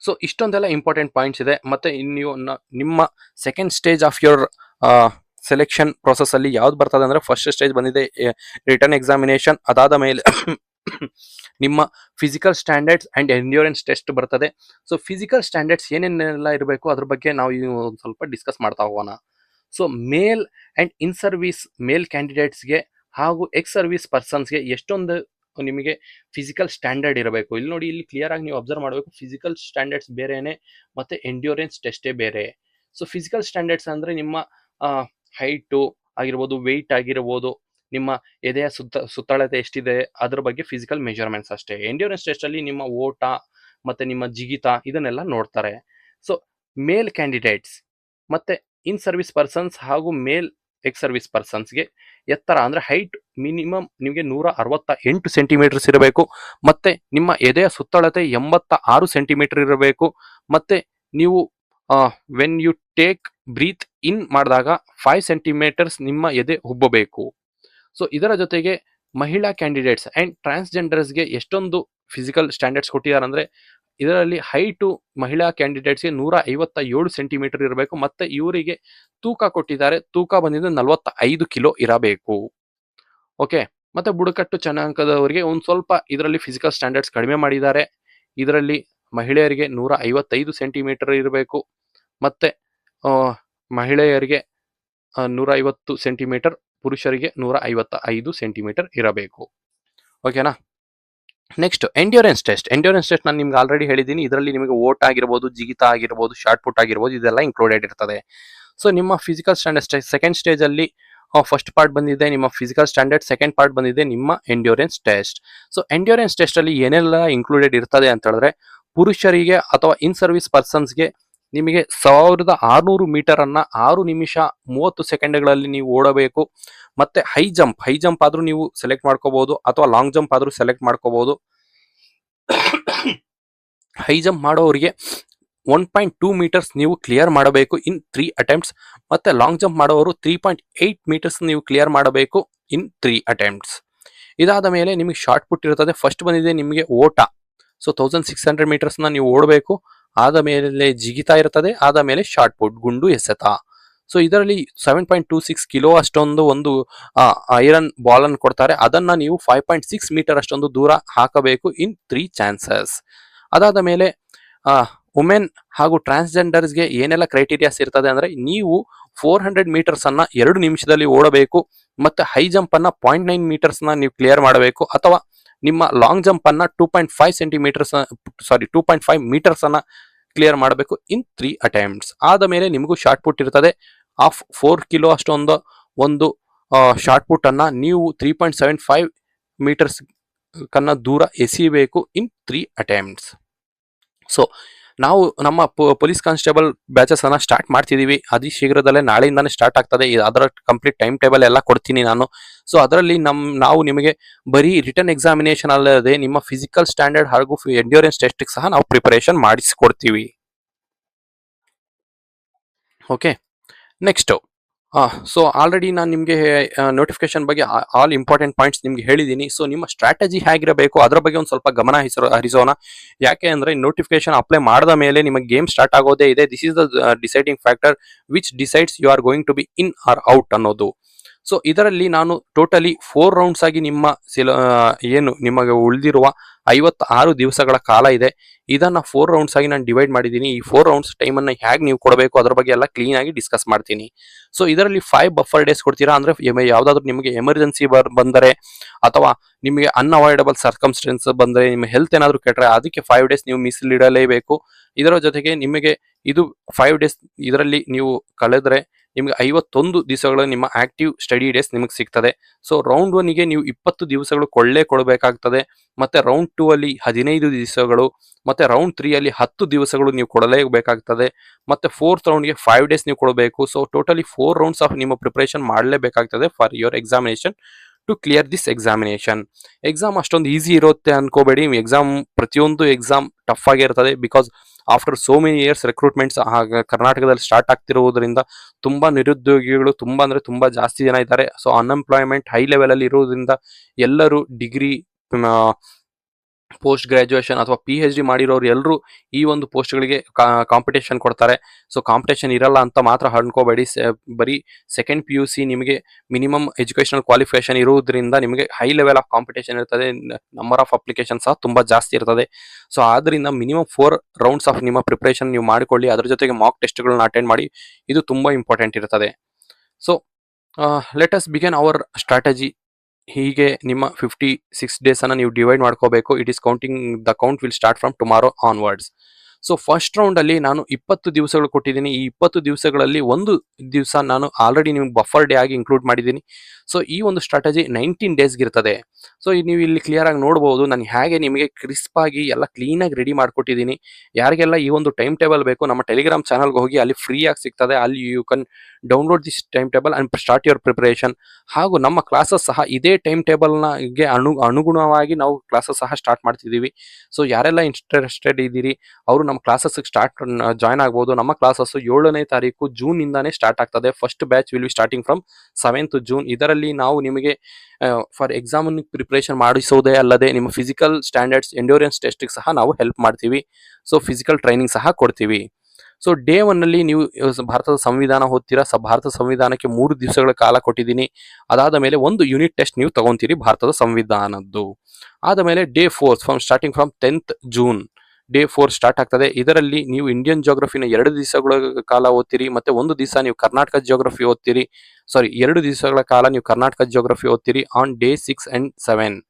ಸೊ ಇಷ್ಟೊಂದೆಲ್ಲ ಇಂಪಾರ್ಟೆಂಟ್ ಪಾಯಿಂಟ್ಸ್ ಇದೆ. ಮತ್ತೆ ನೀವು ನಿಮ್ಮ second stage of your selection process ಅಲ್ಲಿ ಯಾವ್ದು ಬರ್ತದೆ ಅಂದ್ರೆ ಫಸ್ಟ್ ಸ್ಟೇಜ್ ಬಂದಿದೆ ರಿಟರ್ನ್ ಎಕ್ಸಾಮಿನೇಷನ್. ಅದಾದ ಮೇಲೆ ನಿಮ್ಮ physical standards and endurance test ಬರ್ತದೆ. ಸೊ ಫಿಸಿಕಲ್ ಸ್ಟ್ಯಾಂಡರ್ಡ್ಸ್ ಏನೇನೆಲ್ಲ ಇರಬೇಕು ಅದ್ರ ಬಗ್ಗೆ ನಾವು ಸ್ವಲ್ಪ ಡಿಸ್ಕಸ್ ಮಾಡ್ತಾ ಹೋಗೋಣ. So male and in service male ಕ್ಯಾಂಡಿಡೇಟ್ಸ್ಗೆ ಹಾಗೂ ಎಕ್ಸ್ ಸರ್ವಿಸ್ ಪರ್ಸನ್ಸ್ಗೆ ಎಷ್ಟೊಂದು ನಿಮಗೆ ಫಿಸಿಕಲ್ ಸ್ಟ್ಯಾಂಡರ್ಡ್ ಇರಬೇಕು. ಇಲ್ಲಿ ನೋಡಿ, ಇಲ್ಲಿ ಕ್ಲಿಯರ್ ಆಗಿ ನೀವು ಅಬ್ಸರ್ವ್ ಮಾಡಬೇಕು. ಫಿಸಿಕಲ್ ಸ್ಟ್ಯಾಂಡರ್ಡ್ಸ್ ಬೇರೆನೆ ಮತ್ತೆ ಎಂಡ್ಯೂರೆನ್ಸ್ ಟೆಸ್ಟೇ ಬೇರೆ. ಸೊ ಫಿಸಿಕಲ್ ಸ್ಟ್ಯಾಂಡರ್ಡ್ಸ್ ಅಂದ್ರೆ ನಿಮ್ಮ ಹೈಟು ಆಗಿರ್ಬೋದು, ವೆಯ್ಟ್ ಆಗಿರ್ಬೋದು, ನಿಮ್ಮ ಎದೆಯ ಸುತ್ತಳತೆ ಎಷ್ಟಿದೆ ಅದ್ರ ಬಗ್ಗೆ ಫಿಸಿಕಲ್ ಮೆಜರ್ಮೆಂಟ್ಸ್ ಅಷ್ಟೇ. ಎಂಡ್ಯೂರೆನ್ಸ್ ಟೆಸ್ಟ್ ಅಲ್ಲಿ ನಿಮ್ಮ ಓಟ ಮತ್ತೆ ನಿಮ್ಮ ಜಿಗಿತ ಇದನ್ನೆಲ್ಲ ನೋಡ್ತಾರೆ. ಸೊ ಮೇಲ್ ಕ್ಯಾಂಡಿಡೇಟ್ಸ್ ಮತ್ತೆ ಇನ್ ಸರ್ವಿಸ್ ಪರ್ಸನ್ಸ್ ಹಾಗೂ ಮೇಲ್ ಎಕ್ಸ್ ಸರ್ವಿಸ್ ಪರ್ಸನ್ಸ್ಗೆ ಎತ್ತರ ಅಂದ್ರೆ ಹೈಟ್ ಮಿನಿಮಮ್ ನಿಮಗೆ 168 ಸೆಂಟಿಮೀಟರ್ಸ್ ಇರಬೇಕು. ಮತ್ತೆ ನಿಮ್ಮ ಎದೆಯ ಸುತ್ತಳತೆ 86 ಸೆಂಟಿಮೀಟರ್ ಇರಬೇಕು. ಮತ್ತೆ ನೀವು ವೆನ್ ಯು ಟೇಕ್ ಬ್ರೀತ್ ಇನ್ ಮಾಡಿದಾಗ 5 ಸೆಂಟಿಮೀಟರ್ಸ್ ನಿಮ್ಮ ಎದೆ ಹುಬ್ಬಬೇಕು. ಸೊ ಇದರ ಜೊತೆಗೆ ಮಹಿಳಾ ಕ್ಯಾಂಡಿಡೇಟ್ಸ್ ಅಂಡ್ ಟ್ರಾನ್ಸ್ಜೆಂಡರ್ಸ್ಗೆ ಎಷ್ಟೊಂದು ಫಿಸಿಕಲ್ ಸ್ಟ್ಯಾಂಡರ್ಡ್ಸ್ ಕೊಟ್ಟಿದ್ದಾರೆ ಅಂದ್ರೆ ಇದರಲ್ಲಿ ಹೈಟು ಮಹಿಳಾ ಕ್ಯಾಂಡಿಡೇಟ್ಸ್ಗೆ 157 ಸೆಂಟಿಮೀಟರ್ ಇರಬೇಕು. ಮತ್ತೆ ಇವರಿಗೆ ತೂಕ ಕೊಟ್ಟಿದ್ದಾರೆ, ತೂಕ ಬಂದಿದ್ದು 45 ಕಿಲೋ ಇರಬೇಕು. ಓಕೆ, ಮತ್ತೆ ಬುಡಕಟ್ಟು ಜನಾಂಗದವರಿಗೆ ಒಂದು ಸ್ವಲ್ಪ ಇದರಲ್ಲಿ ಫಿಸಿಕಲ್ ಸ್ಟ್ಯಾಂಡರ್ಡ್ಸ್ ಕಡಿಮೆ ಮಾಡಿದ್ದಾರೆ. ಇದರಲ್ಲಿ ಮಹಿಳೆಯರಿಗೆ 155 ಸೆಂಟಿಮೀಟರ್ ಇರಬೇಕು, ಮತ್ತೆ ಮಹಿಳೆಯರಿಗೆ 150 ಸೆಂಟಿಮೀಟರ್, ಪುರುಷರಿಗೆ 155 ಸೆಂಟಿಮೀಟರ್ ಇರಬೇಕು. ಓಕೆನಾ. Next endurance test. Endurance test ನಾನು ನಿಮ್ಗೆ ಆಲ್ರೆಡಿ ಹೇಳಿದ್ದೀನಿ. ಇದರಲ್ಲಿ ನಿಮಗೆ ಓಟ ಆಗಿರ್ಬೋದು, ಜಿಗಿತ ಆಗಿರ್ಬೋದು, ಶಾರ್ಟ್ ಪುಟ್ ಆಗಿರ್ಬೋದು, ಇದೆಲ್ಲ ಇನ್ಕ್ಲೂಡೆಡ್ ಇರ್ತದೆ. ಸೊ ನಿಮ್ಮ ಫಿಸಿಕಲ್ ಸ್ಟ್ಯಾಂಡರ್ಡ್ ಸೆಕೆಂಡ್ ಸ್ಟೇಜ್ ಅಲ್ಲಿ ಫಸ್ಟ್ ಪಾರ್ಟ್ ಬಂದಿದೆ ನಿಮ್ಮ ಫಿಸಿಕಲ್ ಸ್ಟ್ಯಾಂಡರ್ಡ್, ಸೆಕೆಂಡ್ ಪಾರ್ಟ್ ಬಂದಿದೆ ನಿಮ್ಮ endurance test. So endurance test ಅಲ್ಲಿ ಏನೆಲ್ಲ ಇನ್ಕ್ಲೂಡೆಡ್ ಇರ್ತದೆ ಅಂತ ಹೇಳಿದ್ರೆ, ಪುರುಷರಿಗೆ ಅಥವಾ ಇನ್ ಸರ್ವಿಸ್ ಪರ್ಸನ್ಸ್ಗೆ ನಿಮಗೆ 1600 ಮೀಟರ್ ಅನ್ನ 6 ನಿಮಿಷ 30 ಸೆಕೆಂಡ್ಗಳಲ್ಲಿ ನೀವು ಓಡಬೇಕು. ಮತ್ತೆ ಹೈ ಜಂಪ್ ಆದ್ರೂ ನೀವು ಸೆಲೆಕ್ಟ್ ಮಾಡ್ಕೋಬಹುದು, ಅಥವಾ ಲಾಂಗ್ ಜಂಪ್ ಆದ್ರೂ ಸೆಲೆಕ್ಟ್ ಮಾಡ್ಕೋಬಹುದು. ಹೈ ಜಂಪ್ ಮಾಡೋರಿಗೆ 1.2 ಮೀಟರ್ಸ್ ನೀವು ಕ್ಲಿಯರ್ ಮಾಡಬೇಕು ಇನ್ 3 ಅಟೆಂಪ್ಟ್ಸ್. ಮತ್ತೆ ಲಾಂಗ್ ಜಂಪ್ ಮಾಡೋರು 3.8 ಮೀಟರ್ಸ್ ನೀವು ಕ್ಲಿಯರ್ ಮಾಡಬೇಕು ಇನ್ 3 ಅಟೆಂಪ್ಟ್ಸ್. ಇದಾದ ಮೇಲೆ ನಿಮಗೆ ಶಾರ್ಟ್ ಪುಟ್ ಇರ್ತದೆ. ಫಸ್ಟ್ ಬಂದಿದೆ ನಿಮಗೆ ಓಟ. ಸೊ 1600 ಮೀಟರ್ಸ್ನ ನೀವು ಓಡಬೇಕು. ಆದ ಮೇಲೆ ಜಿಗಿತಾ ಇರ್ತದೆ, ಆದ ಮೇಲೆ ಶಾರ್ಟ್ ಪುಟ್ ಗುಂಡು ಎಸೆತ. ಸೊ ಇದರಲ್ಲಿ 7.26 ಕಿಲೋ ಅಷ್ಟೊಂದು ಒಂದು ಐರನ್ ಬಾಲ್ ಅನ್ನು ಕೊಡ್ತಾರೆ. ಅದನ್ನ ನೀವು 5.6 ಮೀಟರ್ ಅಷ್ಟೊಂದು ದೂರ ಹಾಕಬೇಕು ಇನ್ 3 ಚಾನ್ಸಸ್. ಅದಾದ ಮೇಲೆ ವುಮೆನ್ ಹಾಗೂ ಟ್ರಾನ್ಸ್ಜೆಂಡರ್ಸ್ಗೆ ಏನೆಲ್ಲ ಕ್ರೈಟೀರಿಯಾಸ್ ಇರ್ತದೆ ಅಂದ್ರೆ, ನೀವು 400 ಮೀಟರ್ಸ್ ಅನ್ನ 2 ನಿಮಿಷದಲ್ಲಿ ಓಡಬೇಕು. ಮತ್ತೆ ಹೈ ಜಂಪ್ ಅನ್ನ 0.9 ಮೀಟರ್ಸ್ ನ ನೀವು ಕ್ಲಿಯರ್ ಮಾಡಬೇಕು, ಅಥವಾ ನಿಮ್ಮ ಲಾಂಗ್ ಜಂಪ್ ಅನ್ನ 2.5 ಮೀಟರ್ಸ್ ಅನ್ನ ಕ್ಲಿಯರ್ ಮಾಡಬೇಕು ಇನ್ 3 ಅಟೆಂಪ್ಟ್ಸ್. ಆದ ಮೇಲೆ ನಿಮಗೂ ಶಾರ್ಟ್ ಪುಟ್ ಇರ್ತದೆ. 4 ಕಿಲೋ ಅಷ್ಟೊಂದು ಒಂದು ಶಾರ್ಟ್ ಪುಟ್ ಅನ್ನ ನೀವು 3.75 ಮೀಟರ್ಸ್ ಕನ್ನ ದೂರ ಎಸೆಯಬೇಕು ಇನ್ 3 ಅಟೆಂಪ್ಟ್ಸ್. ಸೊ ನಾವು ನಮ್ಮ ಪೊಲೀಸ್ ಕಾನ್ಸ್ಟೇಬಲ್ ಬ್ಯಾಚಸ್ ಅನ್ನ ಸ್ಟಾರ್ಟ್ ಮಾಡ್ತಿದೀವಿ. ಅತಿ ಶೀಘ್ರದಲ್ಲೇ ನಾಳೆಯಿಂದಾನೇ ಸ್ಟಾರ್ಟ್ ಆಗ್ತದೆ. ಅದರ ಕಂಪ್ಲೀಟ್ ಟೈಮ್ ಟೇಬಲ್ ಎಲ್ಲ ಕೊಡ್ತೀನಿ ನಾನು. ಸೊ ಅದರಲ್ಲಿ ನಾವು ನಿಮಗೆ ಬರೀ ರಿಟರ್ನ್ ಎಕ್ಸಾಮಿನೇಷನ್ ಅಲ್ಲದೆ ನಿಮ್ಮ ಫಿಸಿಕಲ್ ಸ್ಟ್ಯಾಂಡರ್ಡ್ ಹಾಗೂ ಎಂಡ್ಯೂರೆನ್ಸ್ ಟೆಸ್ಟ್ ಸಹ ನಾವು ಪ್ರಿಪರೇಷನ್ ಮಾಡಿಸಿಕೊಡ್ತೀವಿ. ಓಕೆ, ನೆಕ್ಸ್ಟ್ ಸೊ ಆಲ್ರೆಡಿ ನಾನು ನಿಮಗೆ ನೋಟಿಫಿಕೇಶನ್ ಬಗ್ಗೆ ಆಲ್ ಇಂಪಾರ್ಟೆಂಟ್ ಪಾಯಿಂಟ್ಸ್ ನಿಮ್ಗೆ ಹೇಳಿದ್ದೀನಿ. ಸೊ ನಿಮ್ಮ ಸ್ಟ್ರಾಟಜಿ ಹೇಗಿರಬೇಕು ಅದರ ಬಗ್ಗೆ ಒಂದು ಸ್ವಲ್ಪ ಗಮನ ಹರಿಸೋಣ. ಯಾಕೆ ಅಂದ್ರೆ ನೋಟಿಫಿಕೇಶನ್ ಅಪ್ಲೈ ಮಾಡಿದ ಮೇಲೆ ನಿಮಗೆ ಗೇಮ್ ಸ್ಟಾರ್ಟ್ ಆಗೋದೇ ಇದೆ. This is the deciding factor which decides you are going to be in or out ಅನ್ನೋದು. ಸೊ ಇದರಲ್ಲಿ ನಾನು ಟೋಟಲಿ 4 ರೌಂಡ್ಸ್ ಆಗಿ ಏನು ನಿಮಗೆ ಉಳಿದಿರುವ 56 ದಿವಸಗಳ ಕಾಲ ಇದೆ. ಇದನ್ನ 4 ರೌಂಡ್ಸ್ ಆಗಿ ನಾನು ಡಿವೈಡ್ ಮಾಡಿದ್ದೀನಿ. ಈ 4 ರೌಂಡ್ಸ್ ಟೈಮ್ ಅನ್ನ ಹೇಗೆ ನೀವು ಕೊಡಬೇಕು ಅದರ ಬಗ್ಗೆ ಎಲ್ಲ ಕ್ಲೀನ್ ಆಗಿ ಡಿಸ್ಕಸ್ ಮಾಡ್ತೀನಿ. ಸೊ ಇದರಲ್ಲಿ 5 ಬಫರ್ ಡೇಸ್ ಕೊಡ್ತೀರಾ. ಅಂದ್ರೆ ಯಾವ್ದಾದ್ರು ನಿಮಗೆ ಎಮರ್ಜೆನ್ಸಿ ಬಂದರೆ, ಅಥವಾ ನಿಮಗೆ ಅನ್ಅವಾಯ್ಡಬಲ್ ಸರ್ಕಮ್ಸ್ಟೆನ್ಸ್ ಬಂದರೆ, ನಿಮ್ಮ ಹೆಲ್ತ್ ಏನಾದ್ರು ಕೆಟ್ಟರೆ ಅದಕ್ಕೆ 5 ಡೇಸ್ ನೀವು ಮೀಸಲಿಡಲೇಬೇಕು. ಇದರ ಜೊತೆಗೆ ನಿಮಗೆ ಇದು 5 ಡೇಸ್ ಇದರಲ್ಲಿ ನೀವು ಕಳೆದ್ರೆ ನಿಮಗೆ 51 ದಿವಸಗಳು ನಿಮ್ಮ ಆಕ್ಟಿವ್ ಸ್ಟಡಿ ಡೇಸ್ ನಿಮಗೆ ಸಿಗ್ತದೆ. ಸೊ ರೌಂಡ್ 1ಗೆ ನೀವು 20 ದಿವಸಗಳು ಕೊಡಬೇಕಾಗ್ತದೆ. ಮತ್ತೆ ರೌಂಡ್ 2 ಅಲ್ಲಿ 15 ದಿವಸಗಳು, ಮತ್ತೆ ರೌಂಡ್ 3 ಅಲ್ಲಿ 10 ದಿವಸಗಳು ನೀವು ಕೊಡಲೇಬೇಕಾಗ್ತದೆ. ಮತ್ತೆ 4th ರೌಂಡ್ಗೆ 5 ಡೇಸ್ ನೀವು ಕೊಡಬೇಕು. ಸೊ ಟೋಟಲಿ 4 ರೌಂಡ್ಸ್ ಆಫ್ ನಿಮ್ಮ ಪ್ರಿಪರೇಷನ್ ಮಾಡಲೇಬೇಕಾಗ್ತದೆ for your examination to clear this examination. Exam ಅಷ್ಟೊಂದು ಈಸಿ ಇರುತ್ತೆ ಅನ್ಕೋಬೇಡಿ. ಎಕ್ಸಾಮ್ ಪ್ರತಿಯೊಂದು ಎಕ್ಸಾಮ್ ಟಫ್ ಆಗಿರ್ತದೆ. Because after so many years recruitments ಕರ್ನಾಟಕದಲ್ಲಿ ಸ್ಟಾರ್ಟ್ ಆಗ್ತಿರುವುದರಿಂದ ತುಂಬಾ ನಿರುದ್ಯೋಗಿಗಳು ತುಂಬಾ ಜಾಸ್ತಿ ಜನ ಇದ್ದಾರೆ. ಸೊ ಅನ್ಎಂಪ್ಲಾಯ್ಮೆಂಟ್ ಹೈ ಲೆವೆಲ್ ಅಲ್ಲಿ ಇರುವುದರಿಂದ ಎಲ್ಲರೂ ಡಿಗ್ರಿ, ಪೋಸ್ಟ್ ಗ್ರಾಜುಯೇಷನ್ ಅಥವಾ PhD ಮಾಡಿರೋರು ಎಲ್ಲರೂ ಈ ಒಂದು ಪೋಸ್ಟ್ಗಳಿಗೆ ಕಾಂಪಿಟೇಷನ್ ಕೊಡ್ತಾರೆ. ಸೊ ಕಾಂಪಿಟೇಷನ್ ಇರಲ್ಲ ಅಂತ ಮಾತ್ರ ಅನ್ಕೋಬೇಡಿ. ಬರೀ ಸೆಕೆಂಡ್ PUC ನಿಮಗೆ ಮಿನಿಮಮ್ ಎಜುಕೇಶನಲ್ ಕ್ವಾಲಿಫಿಕೇಶನ್ ಇರುವುದರಿಂದ ನಿಮಗೆ ಹೈ ಲೆವೆಲ್ ಆಫ್ ಕಾಂಪಿಟೇಷನ್ ಇರ್ತದೆ. ನಂಬರ್ ಆಫ್ ಅಪ್ಲಿಕೇಶನ್ ಸಹ ತುಂಬಾ ಜಾಸ್ತಿ ಇರ್ತದೆ. ಸೊ ಆದ್ರಿಂದ ಮಿನಿಮಮ್ 4 ರೌಂಡ್ಸ್ ಆಫ್ ನಿಮ್ಮ ಪ್ರಿಪರೇಷನ್ ನೀವು ಮಾಡಿಕೊಳ್ಳಿ. ಅದರ ಜೊತೆಗೆ ಮಾಕ್ ಟೆಸ್ಟ್ಗಳನ್ನ ಅಟೆಂಡ್ ಮಾಡಿ. ಇದು ತುಂಬಾ ಇಂಪಾರ್ಟೆಂಟ್ ಇರ್ತದೆ. So let us begin hour strategy. ಹೀಗೆ ನಿಮ್ಮ 56 ಡೇಸ್ ಅನ್ನ ನೀವು ಡಿವೈಡ್ ಮಾಡ್ಕೋಬೇಕು. It is counting the count will start from tomorrow onwards. So first round ಅಲ್ಲಿ ನಾನು 20 ದಿವಸಗಳು ಕೊಟ್ಟಿದ್ದೀನಿ. ಈ 20 ದಿವಸಗಳಲ್ಲಿ ಒಂದು ದಿವಸ ನಾನು ಆಲ್ರೆಡಿ ನಿಮ್ಗೆ ಬಫರ್ ಡೇ ಆಗಿ ಇನ್ಕ್ಲೂಡ್ ಮಾಡಿದ್ದೀನಿ. ಸೊ ಈ ಒಂದು ಸ್ಟ್ರಾಟಜಿ 19 ಡೇಸ್ಗೆ ಇರ್ತದೆ. ಸೊ ನೀವು ಇಲ್ಲಿ ಕ್ಲಿಯರ್ ಆಗಿ ನೋಡಬಹುದು ನಾನು ಹೇಗೆ ನಿಮಗೆ ಕ್ರಿಸ್ಪ್ ಆಗಿ ಎಲ್ಲ ಕ್ಲೀನ್ ಆಗಿ ರೆಡಿ ಮಾಡ್ಕೊಟ್ಟಿದ್ದೀನಿ. ಯಾರಿಗೆಲ್ಲ ಈ ಒಂದು ಟೈಮ್ ಟೇಬಲ್ ಬೇಕು ನಮ್ಮ ಟೆಲಿಗ್ರಾಮ್ ಚಾನಲ್ಗೆ ಹೋಗಿ, ಅಲ್ಲಿ ಫ್ರೀ ಆಗಿ ಸಿಗ್ತದೆ. ಅಲ್ಲಿ you can download this time table and start your preparation. ಹಾಗೂ ನಮ್ಮ ಕ್ಲಾಸಸ್ ಸಹ ಇದೇ ಟೈಮ್ ಟೇಬಲ್ಗೆ ಅನುಗುಣವಾಗಿ ನಾವು ಕ್ಲಾಸಸ್ ಸಹ ಸ್ಟಾರ್ಟ್ ಮಾಡ್ತಿದ್ದೀವಿ. ಸೊ ಯಾರೆಲ್ಲ ಇಂಟ್ರೆಸ್ಟೆಡ್ ಇದ್ದೀರಿ ಅವರು ನಮ್ಮ ಕ್ಲಾಸಸ್ ಜಾಯ್ನ್ ಆಗ್ಬೋದು. ನಮ್ಮ ಕ್ಲಾಸಸ್ 7ನೇ ತಾರೀಕು ಜೂನ್ ಇಂದಾನೇ ಸ್ಟಾರ್ಟ್ ಆಗ್ತದೆ. First batch will be starting from 7th June. ಇದರಲ್ಲಿ ನಾವು ನಿಮಗೆ ಫಾರ್ ಎಕ್ಸಾಮ್ ಪ್ರಿಪರೇಷನ್ ಮಾಡಿಸೋದೇ ಅಲ್ಲದೆ ನಿಮ್ಮ ಫಿಸಿಕಲ್ ಸ್ಟ್ಯಾಂಡರ್ಡ್ಸ್ ಎಂಡ್ಯೂರೆನ್ಸ್ ಟೆಸ್ಟ್ ಸಹ ನಾವು ಹೆಲ್ಪ್ ಮಾಡ್ತೀವಿ. ಸೊ ಫಿಸಿಕಲ್ ಟ್ರೈನಿಂಗ್ ಸಹ ಕೊಡ್ತೀವಿ. ಸೊ ಡೇ 1 ಅಲ್ಲಿ ನೀವು ಭಾರತದ ಸಂವಿಧಾನ ಓದ್ತೀರಾ. ಭಾರತದ ಸಂವಿಧಾನಕ್ಕೆ 3 ದಿವಸಗಳ ಕಾಲ ಕೊಟ್ಟಿದ್ದೀನಿ. ಅದಾದ ಮೇಲೆ ಒಂದು ಯೂನಿಟ್ ಟೆಸ್ಟ್ ನೀವು ತಗೊಂತೀರಿ ಭಾರತದ ಸಂವಿಧಾನದ್ದು. ಆದ ಮೇಲೆ day 4 starting from 10th June day 4 start ಆಗ್ತದೆ. ಇದರಲ್ಲಿ ನೀವು ಇಂಡಿಯನ್ ಜಿಯೋಗ್ರಫಿನ 2 ದಿವಸಗಳ ಕಾಲ ಓದ್ತೀರಿ, ಮತ್ತೆ ಒಂದು ದಿವಸ ನೀವು ಕರ್ನಾಟಕ ಜಿಯೋಗ್ರಫಿ ಓದ್ತೀರಿ. 2 ದಿವಸಗಳ ಕಾಲ ನೀವು ಕರ್ನಾಟಕ ಜಿಯೋಗ್ರಫಿ ಓದ್ತೀರಿ on day 6 and 7.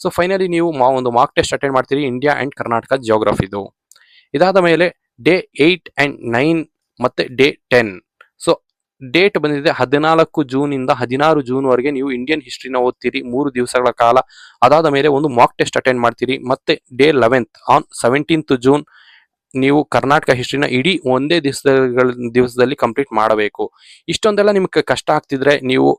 So finally ನೀವು ಒಂದು ಮಾರ್ಕ್ ಟೆಸ್ಟ್ ಅಟೆಂಡ್ ಮಾಡ್ತೀರಿ ಇಂಡಿಯಾ ಅಂಡ್ ಕರ್ನಾಟಕ ಜಿಯೋಗ್ರಫಿದು. ಇದಾದ ಮೇಲೆ ಡೇ 8 and 9 ಮತ್ತೆ ಡೇ 10. ಸೊ ಡೇಟ್ ಬಂದಿದೆ 14 ಜೂನ್ ಇಂದ 16 ಜೂನ್ ವರೆಗೆ ನೀವು ಇಂಡಿಯನ್ ಹಿಸ್ಟ್ರಿನ ಓದ್ತೀರಿ 3 ದಿವಸಗಳ ಕಾಲ. ಅದಾದ ಮೇಲೆ ಒಂದು ಮಾಕ್ ಟೆಸ್ಟ್ ಅಟೆಂಡ್ ಮಾಡ್ತೀರಿ. ಮತ್ತೆ ಡೇ 11 ಆನ್ 17th ಜೂನ್ ನೀವು ಕರ್ನಾಟಕ ಹಿಸ್ಟ್ರಿನ ಇಡೀ ಒಂದೇ ದಿವಸದಲ್ಲಿ ಕಂಪ್ಲೀಟ್ ಮಾಡಬೇಕು. ಇಷ್ಟೊಂದೆಲ್ಲ ನಿಮ್ಗೆ ಕಷ್ಟ ಆಗ್ತಿದ್ರೆ ನೀವು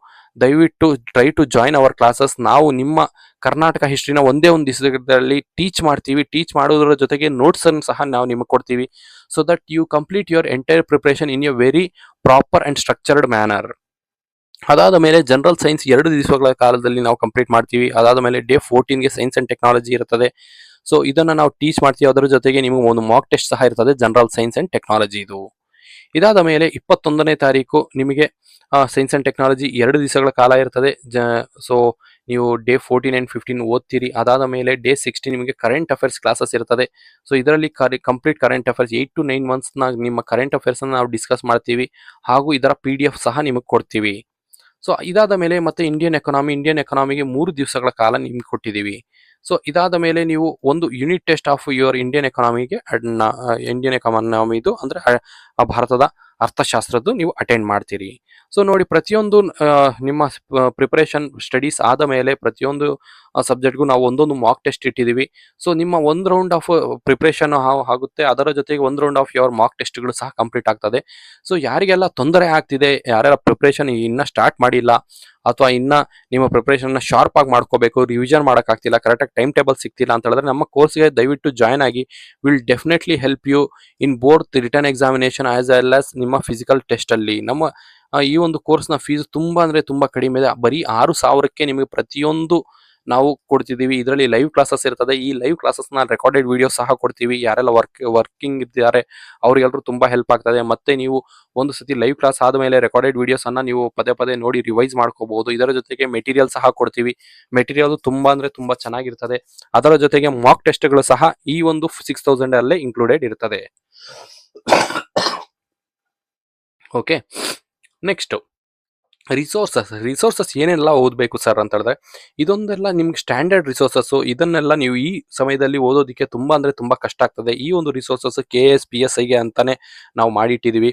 ದಯವಿಟ್ಟು try to join our classes. ನಾವು ನಿಮ್ಮ ಕರ್ನಾಟಕ ಹಿಸ್ಟ್ರಿನ ಒಂದೇ ಒಂದು ದಿವಸದಲ್ಲಿ ಟೀಚ್ ಮಾಡ್ತೀವಿ. ಟೀಚ್ ಮಾಡೋದ್ರ ಜೊತೆಗೆ ನೋಟ್ಸ್ ಅನ್ನು ಸಹ ನಾವು ನಿಮಗೆ ಕೊಡ್ತೀವಿ. So that you complete your entire preparation in a very proper and structured manner. ಅದಾದ ಮೇಲೆ ಜನರಲ್ ಸೈನ್ಸ್ 2 ದಿವಸಗಳ ಕಾಲದಲ್ಲಿ ನಾವು ಕಂಪ್ಲೀಟ್ ಮಾಡ್ತೀವಿ. ಅದಾದ ಮೇಲೆ ಡೇ 14ಗೆ ಸೈನ್ಸ್ ಅಂಡ್ ಟೆಕ್ನಾಲಜಿ ಇರುತ್ತದೆ. ಸೊ ಇದನ್ನ ನಾವು ಟೀಚ್ ಮಾಡ್ತೀವಿ. ಅದರ ಜೊತೆಗೆ ನಿಮಗೆ ಒಂದು ಮಾಕ್ ಟೆಸ್ಟ್ ಸಹ ಇರ್ತದೆ ಜನರಲ್ ಸೈನ್ಸ್ ಅಂಡ್ ಟೆಕ್ನಾಲಜಿ ಇದು. ಇದಾದ ಮೇಲೆ 21ನೇ ತಾರೀಕು ನಿಮಗೆ ಸೈನ್ಸ್ ಅಂಡ್ ಟೆಕ್ನಾಲಜಿ 2 ದಿವಸಗಳ ಕಾಲ ಇರ್ತದೆ. ಸೊ ನೀವು ಡೇ 14 and 15 ಓದ್ತೀರಿ. ಅದಾದ ಮೇಲೆ ಡೇ 16 ನಿಮಗೆ ಕರೆಂಟ್ ಅಫೇರ್ಸ್ ಕ್ಲಾಸಸ್ ಇರ್ತದೆ. ಸೊ ಇದರಲ್ಲಿ complete current affairs 8 to 9 months ನಿಮ್ಮ ಕರೆಂಟ್ ಅಫೇರ್ಸ್ ನಾವು ಡಿಸ್ಕಸ್ ಮಾಡ್ತೀವಿ. ಹಾಗೂ ಇದರ PDF ಸಹ ನಿಮಗೆ ಕೊಡ್ತೀವಿ. ಸೊ ಇದಾದ ಮೇಲೆ ಮತ್ತೆ ಇಂಡಿಯನ್ ಎಕಾನಮಿಗೆ 3 ದಿವಸಗಳ ಕಾಲ ನಿಮ್ಗೆ ಕೊಟ್ಟಿದ್ದೀವಿ. ಸೊ ಇದಾದ ಮೇಲೆ ನೀವು ಒಂದು unit test of your Indian ಎಕಾನಮಿದು ಅಂದ್ರೆ ಭಾರತದ ಅರ್ಥಶಾಸ್ತ್ರದ್ದು ನೀವು ಅಟೆಂಡ್ ಮಾಡ್ತೀರಿ. ಸೊ ನೋಡಿ, ಪ್ರತಿಯೊಂದು ನಿಮ್ಮ ಪ್ರಿಪರೇಷನ್ ಸ್ಟಡೀಸ್ ಆದ ಮೇಲೆ ಪ್ರತಿಯೊಂದು ಸಬ್ಜೆಕ್ಟ್ಗೂ ನಾವು ಒಂದೊಂದು ಮಾಕ್ ಟೆಸ್ಟ್ ಇಟ್ಟಿದ್ದೀವಿ. ಸೊ ನಿಮ್ಮ 1 ರೌಂಡ್ ಆಫ್ ಪ್ರಿಪರೇಷನ್ ಆಗುತ್ತೆ. ಅದರ ಜೊತೆಗೆ 1 ರೌಂಡ್ ಆಫ್ ಯುವರ್ ಮಾಕ್ ಟೆಸ್ಟ್ಗಳು ಸಹ ಕಂಪ್ಲೀಟ್ ಆಗ್ತದೆ. ಸೊ ಯಾರಿಗೆಲ್ಲ ತೊಂದರೆ ಆಗ್ತಿದೆ, ಯಾರ್ಯಾರ ಪ್ರಿಪರೇಷನ್ ಇನ್ನ ಸ್ಟಾರ್ಟ್ ಮಾಡಿಲ್ಲ ಅಥವಾ ಇನ್ನ ನಿಮ್ಮ ಪ್ರಿಪರೇಷನ್ ಶಾರ್ಪ್ ಆಗಿ ಮಾಡ್ಕೋಬೇಕು, ರಿವಿಷನ್ ಮಾಡೋಕ್ಕಾಗ್ತಿಲ್ಲ, ಕರೆಕ್ಟಾಗಿ ಟೈಮ್ ಟೇಬಲ್ ಸಿಗ್ತಿಲ್ಲ ಅಂತ ಹೇಳಿದ್ರೆ ನಮ್ಮ ಕೋರ್ಸ್ಗೆ ದಯವಿಟ್ಟು ಜಾಯ್ನ್ ಆಗಿ. Will definitely help you in both written examination as well as ನಿಮ್ಮ ಫಿಸಿಕಲ್ ಟೆಸ್ಟ್ ಅಲ್ಲಿ. ನಮ್ಮ ಈ ಒಂದು ಕೋರ್ಸ್ನ ಫೀಸ್ ತುಂಬಾ ಅಂದ್ರೆ ತುಂಬಾ ಕಡಿಮೆ ಇದೆ. ಬರೀ 6,000ಕ್ಕೆ ನಿಮಗೆ ಪ್ರತಿಯೊಂದು ನಾವು ಕೊಡ್ತಿದ್ದೀವಿ. ಇದರಲ್ಲಿ ಲೈವ್ ಕ್ಲಾಸಸ್ ಇರ್ತದೆ. ಈ ಲೈವ್ ಕ್ಲಾಸಸ್ನ ರೆಕಾರ್ಡೆಡ್ ವಿಡಿಯೋ ಸಹ ಕೊಡ್ತೀವಿ. ಯಾರೆಲ್ಲ ವರ್ಕಿಂಗ್ ಇದ್ದಾರೆ ಅವ್ರಿಗೆಲ್ಲರೂ ತುಂಬಾ ಹೆಲ್ಪ್ ಆಗ್ತದೆ. ಮತ್ತೆ ನೀವು ಒಂದು ಸತಿ ಲೈವ್ ಕ್ಲಾಸ್ ಆದಮೇಲೆ ರೆಕಾರ್ಡೆಡ್ ವಿಡಿಯೋಸ್ ಅನ್ನ ನೀವು ಪದೇ ಪದೇ ನೋಡಿ ರಿವೈಸ್ ಮಾಡ್ಕೋಬಹುದು. ಇದರ ಜೊತೆಗೆ ಮೆಟೀರಿಯಲ್ ಸಹ ಕೊಡ್ತೀವಿ. ಮೆಟೀರಿಯಲ್ ತುಂಬಾ ಅಂದ್ರೆ ತುಂಬಾ ಚೆನ್ನಾಗಿರ್ತದೆ. ಅದರ ಜೊತೆಗೆ ಮಾಕ್ ಟೆಸ್ಟ್ಗಳು ಸಹ ಈ ಒಂದು 6,000 ಅಲ್ಲೇ ಇನ್ಕ್ಲೂಡೆಡ್ ಇರ್ತದೆ. ಓಕೆ, ನೆಕ್ಸ್ಟ್ ರಿಸೋರ್ಸಸ್ ಏನೆಲ್ಲ ಓದಬೇಕು ಸರ್ ಅಂತ ಹೇಳಿದ್ರೆ, ಇದೊಂದೆಲ್ಲ ನಿಮ್ಗೆ ಸ್ಟ್ಯಾಂಡರ್ಡ್ ರಿಸೋರ್ಸಸ್. ಇದನ್ನೆಲ್ಲ ನೀವು ಈ ಸಮಯದಲ್ಲಿ ಓದೋದಕ್ಕೆ ತುಂಬಾ ಅಂದ್ರೆ ತುಂಬಾ ಕಷ್ಟ ಆಗ್ತದೆ. ಈ ಒಂದು ರಿಸೋರ್ಸಸ್ KS PSIಗೆ ಅಂತಾನೆ ನಾವು ಮಾಡಿಟ್ಟಿದೀವಿ.